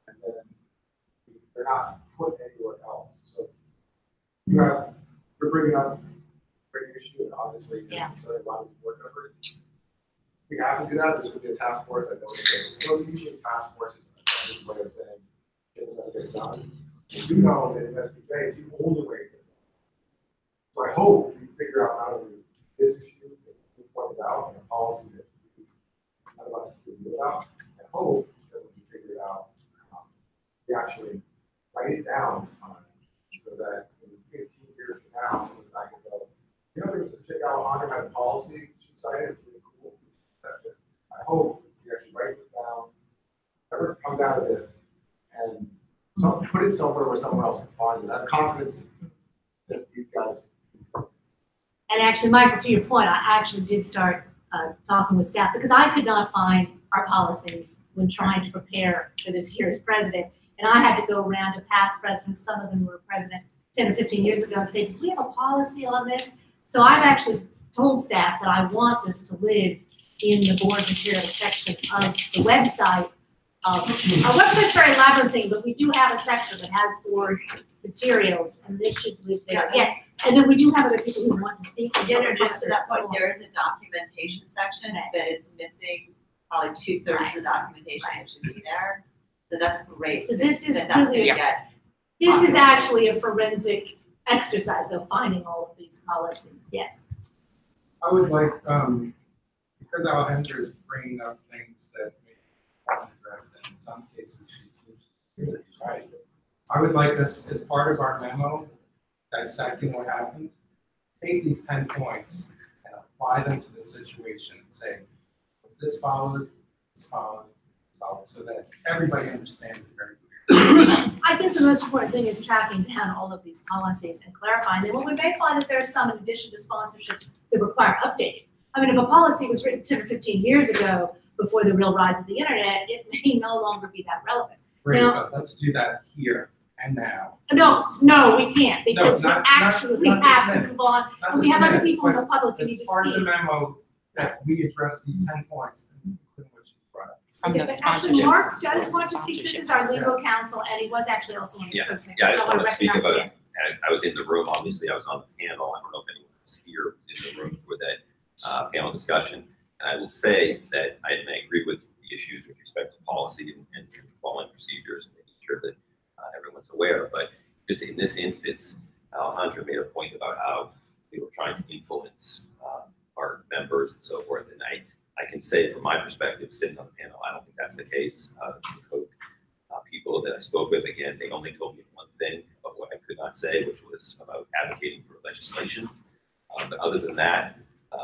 and then they're not put anywhere else. So you're bringing up a great issue, and obviously, necessarily a lot of board members. We have to do that. There's going to be a task force. I know usually task forces are a way of saying things that get done. You know that in SPJ, it's the only way to do it. So I hope figure out how to do this issue that you pointed out and a policy that none of us can do about. I hope that when we figure it out, we actually write it down this time so that in 15 years from now, I can go, you know, there was a chick Alejandra had a policy, she cited, it's really cool. I hope you actually write this down, ever come down to this, and put it somewhere where someone else can find it. I have confidence that these guys. And actually, Michael, to your point, I actually did start talking with staff because I could not find our policies when trying to prepare for this year as president. And I had to go around to past presidents, some of them were president 10 or 15 years ago, and say, do we have a policy on this? So I've actually told staff that I want this to live in the board materials section of the website. Our website's very labyrinthine, but we do have a section that has board materials, and this should live there. Yes, and then we do have other people who want to speak. Again, just to that point, there is a documentation section that it's missing probably 2/3 of the documentation that should be there. So that's great. So this is that that's really, gonna get this is actually a forensic exercise, though, finding all of these policies. Yes. I would like, because Alejandra is bringing up things that may not addressed, and in some cases she's right. I would like us, as part of our memo, dissecting what happened, take these 10 points and apply them to the situation and say, was this followed, this followed, this followed, so that everybody understands it very clearly. I think the most important thing is tracking down all of these policies and clarifying them. Well, we may find that there are some in addition to sponsorships that require updating. I mean, if a policy was written 10 or 15 years ago before the real rise of the internet, it may no longer be that relevant. Great, Now, but let's do that here and now. No, we can't, because No, we actually not have this to minute. move on, Not and we this have other minute, people in the but public who as need to part of the speak. memo, that we address these 10 points, including what you brought up. From the But actually, sponsorship. Mark does want to speak, this is our legal counsel, and he was actually also on the Yeah, code committee, yeah, I so just I want to speak recognize about him. it. I was in the room, obviously, I was on the panel. I don't know if anyone was here in the room for that panel discussion. And I will say that I agree with the issues with respect to policy and following procedures and making sure that everyone's aware. But just in this instance, Alejandra made a point about how we were trying to influence our members and so forth. And I can say from my perspective, sitting on the panel, I don't think that's the case. The code people that I spoke with, again, they only told me one thing about what I could not say, which was about advocating for legislation. But other than that,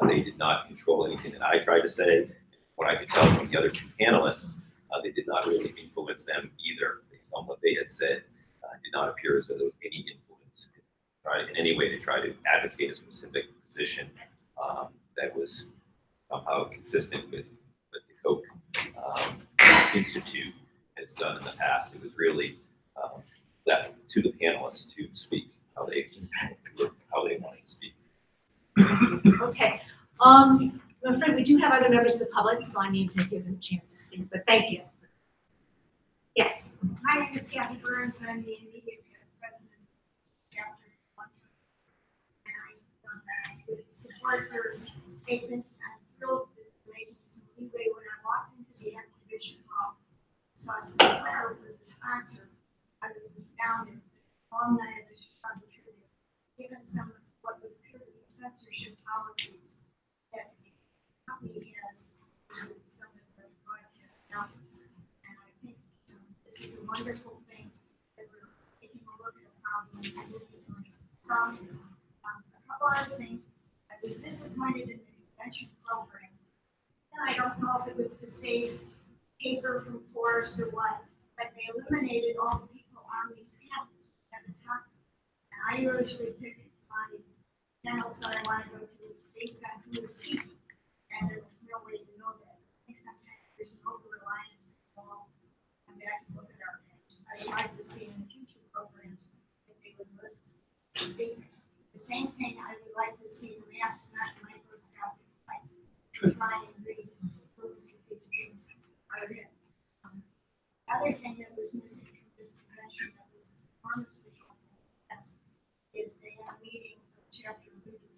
they did not control anything that I tried to say. What I could tell from the other two panelists, they did not really influence them either, based on what they had said. It did not appear as though there was any influence in any way to try to advocate a specific position that was somehow consistent with what the Koch Institute has done in the past. It was really left to the panelists to speak how they wanted to speak. Okay, I'm afraid we do have other members of the public, so I need to give them a chance to speak, but thank you. Yes. My name is Kathy Burns. I'm the immediate past president of chapter 1. And I would support her statements. I'm thrilled that they're making some leeway. When I walked into the exhibition hall, saw Sinclair was a sponsor. I was astounded. Alumni of the Chicago Tribune, given some of what would appear to be censorship policies that the company has with some of the broadcast outlets. And I think this is a wonderful thing that we're taking a look at the problem and really doing something. A couple other things. I was disappointed in the convention program. And I don't know if it was to save paper from forest or what, but they eliminated all the people on these panels at the top. And I usually pick my panels that I want to go to based on who is speaking. And there was no way to know that. I think sometimes there's an over-reliance on all. Come back and look at our panels. I would like to see in future programs that they would list the speakers. The same thing I would like to see maps, not microscopic, like try and read who's the big things are in. The other thing that was missing from this convention that was enormously helpful is they have a meeting of chapter leaders,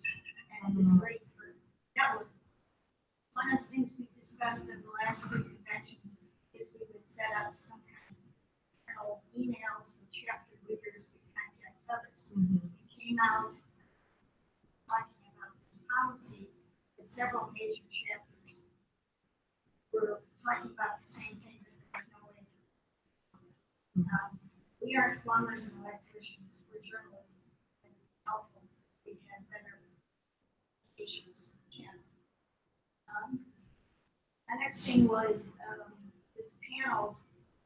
and it's great for networking. One of the things we discussed in the last two conventions is we would set up some kind of emails of chapter leaders to contact others. It came out talking policy, that several major chapters were talking about the same thing, that there's no way. We aren't plumbers and electricians, we're journalists, and helpful, we have better issues. The next thing was the panels,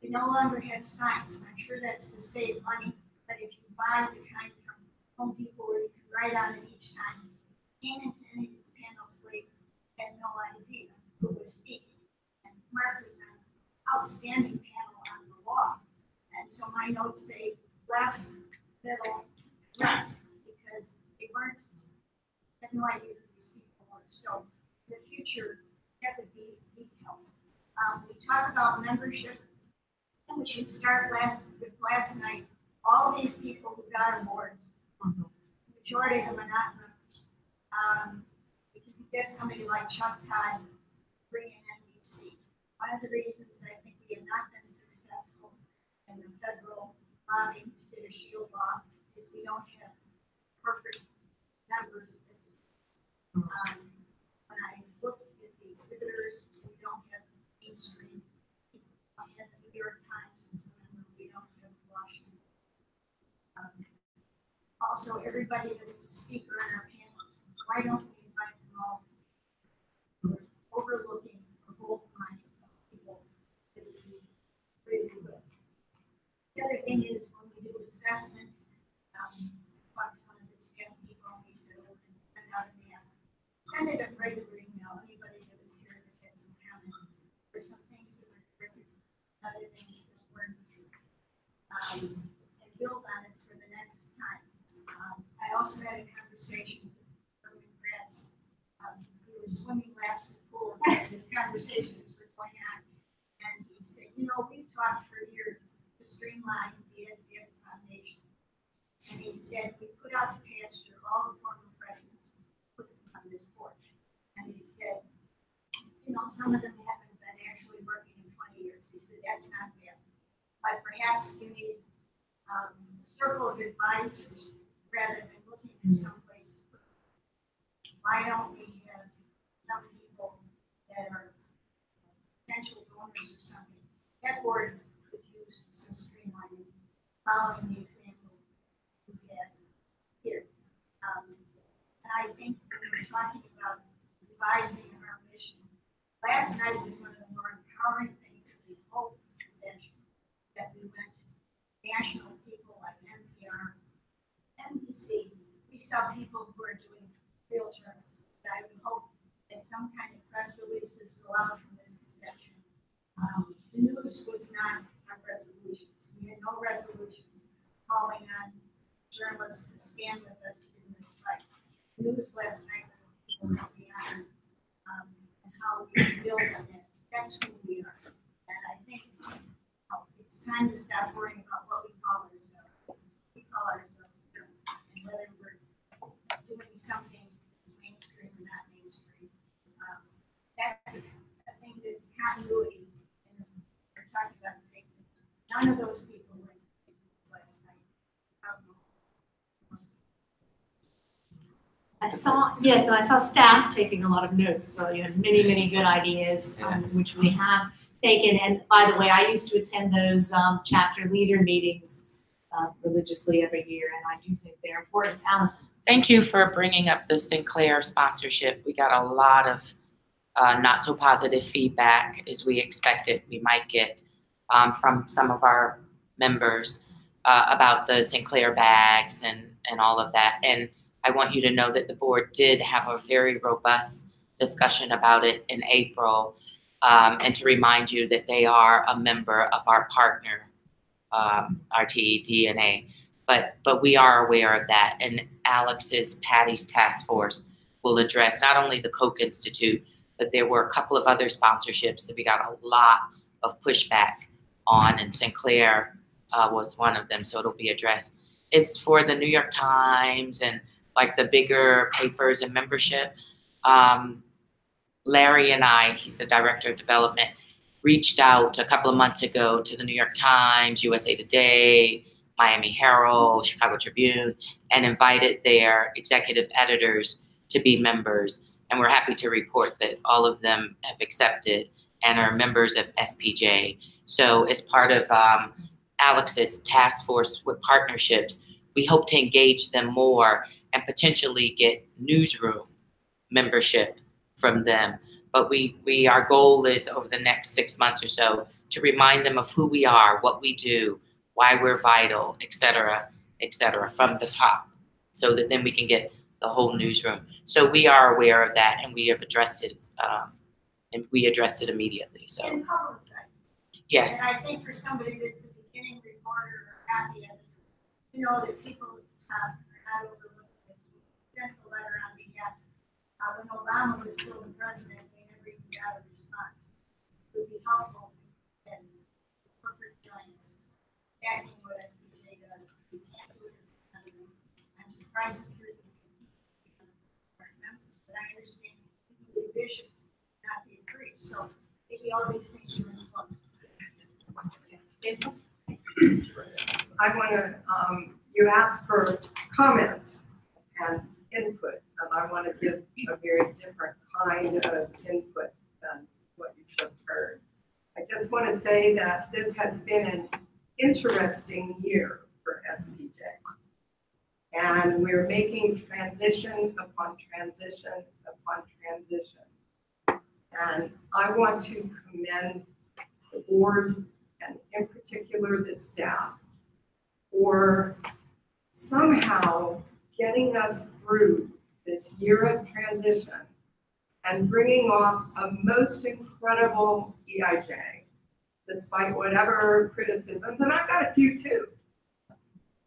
we no longer have signs, and I'm sure that's to save money, but if you buy the kind from Home Depot where you can write on it each time, came into any of these panels later, had no idea who was speaking. And Mark was an outstanding panel on the wall. And so my notes say left, middle, right, because they had no idea who these people were. So in the future, that would be helpful. We talk about membership, and we should start with last night. All these people who got awards, the majority of them are not members. If you could get somebody like Chuck Todd, bring in NBC. One of the reasons I think we have not been successful in the federal lobbying to get a shield law is we don't have corporate members. When I looked at the exhibitors, we don't have mainstream. We don't have the New York Times as a member. We don't have Washington. Also, everybody that is a speaker in our panels, why don't we invite them all? We're overlooking a whole line of people that would be really good. The other thing is when we do assessments, talked to one of the STEM people, and we said, we're going to send out a map. Send it a regular email, anybody that was here that had some comments. There's some things that were terrific, other things that weren't true. And build on it for the next time. I also had a conversation with Herman Grass. We were swimming laps in the pool, and this conversation was going on. And he said, you know, we've talked for years to streamline the SDS Foundation. And he said, we put out to pasture all the former presidents, put them on this porch. And he said, you know, some of them haven't been actually working in 20 years. He said, that's not bad. But perhaps you need a circle of advisors rather than looking for some place to put them. Why don't we have some people that are potential donors or something? That board could use some streamlining, following the example we had here. And I think when we're talking about revising our mission, last night was one of the more empowering things that we hoped that we went to national people like NPR, NBC. We saw people who are doing real journalism. I would hope that some kind of press releases go out from this convention. The news was not our resolutions. We had no resolutions calling on journalists to stand with us in this fight. The news last night was beyond and how we build on it. That's who we are. And I think it's time to stop worrying about what we call ourselves. We call ourselves good. And whether we're doing something that's mainstream or not mainstream. That's a thing that's continuity. And we're talking about fake news. None of those people went to fake news last night. And I saw staff taking a lot of notes, so you had many, many good ideas, which we have taken. And by the way, I used to attend those chapter leader meetings religiously every year, and I do think they're important. Allison. Thank you for bringing up the Sinclair sponsorship. We got a lot of not so positive feedback as we expected we might get from some of our members about the Sinclair bags and all of that. And I want you to know that the board did have a very robust discussion about it in April, and to remind you that they are a member of our partner, RTE DNA. But we are aware of that, and Patty's task force will address not only the Koch Institute, but there were a couple of other sponsorships that we got a lot of pushback on, and Sinclair was one of them, so it'll be addressed. It's for the New York Times and like the bigger papers and membership. Larry and I, he's the director of development, reached out a couple of months ago to the New York Times, USA Today, Miami Herald, Chicago Tribune, and invited their executive editors to be members. And we're happy to report that all of them have accepted and are members of SPJ. So as part of Alex's task force with partnerships, we hope to engage them more and potentially get newsroom membership from them. But our goal is over the next 6 months or so to remind them of who we are, what we do, why we're vital, et cetera, from the top, so that then we can get the whole newsroom. So we are aware of that, and we have addressed it, immediately. So And publicized. yes. And I think for somebody that's a beginning reporter or at the end, you know, that people have had overlooked this. We sent the letter on behalf, when Obama was still the president, we never even got a response. It would be helpful and corporate giants backing what SPJ does. We can't do it. I'm surprised to hear that members, but I understand the vision not be increased. So maybe all these things are in flux. I want to, you asked for comments and input, and I want to give a very different kind of input than what you just heard. I just want to say that this has been an interesting year for SPJ. And we're making transition upon transition upon transition. And I want to commend the board and in particular the staff for somehow getting us through this year of transition and bringing off a most incredible EIJ, despite whatever criticisms, and I've got a few too.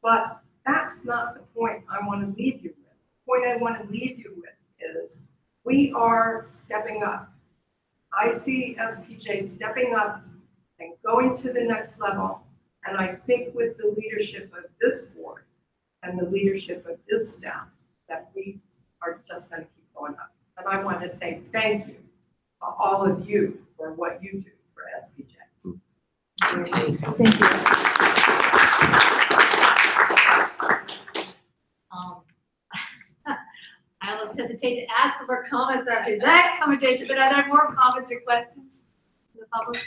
But that's not the point I want to leave you with. The point I want to leave you with is we are stepping up. I see SPJ stepping up and going to the next level. And I think with the leadership of this board and the leadership of this staff, that we are just going to keep going up. And I want to say thank you to all of you for what you do for SPJ. Thank I almost hesitate to ask for more comments after that commentation, but are there more comments or questions from the public?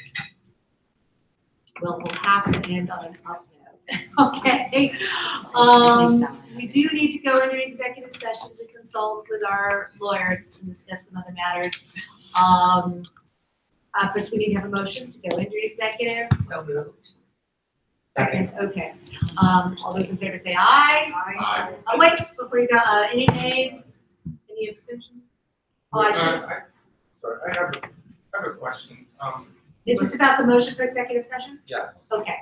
Well, we'll have to end on an up note. Okay. We do need to go into executive session to consult with our lawyers and discuss some other matters. First, we need to have a motion to go into executive. So moved. Second, okay. All those in favor say aye. Aye. Oh, wait, before you go, any nays? Any abstentions? Oh, I should. Sorry, I have a question. Is this about the motion for executive session? Yes. Okay.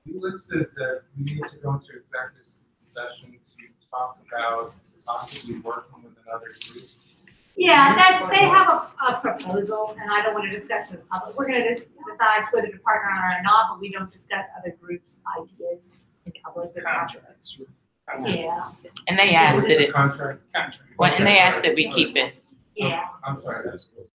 You listed that we need to go into executive session to talk about possibly working with another group. Yeah, they have a proposal, and I don't want to discuss it in public. We're going to decide whether to partner on it or not, but we don't discuss other groups' ideas in public. Contracts. Yeah. And they asked that it, Contract. well, and they asked that we keep it. Yeah. I'm sorry, that's cool.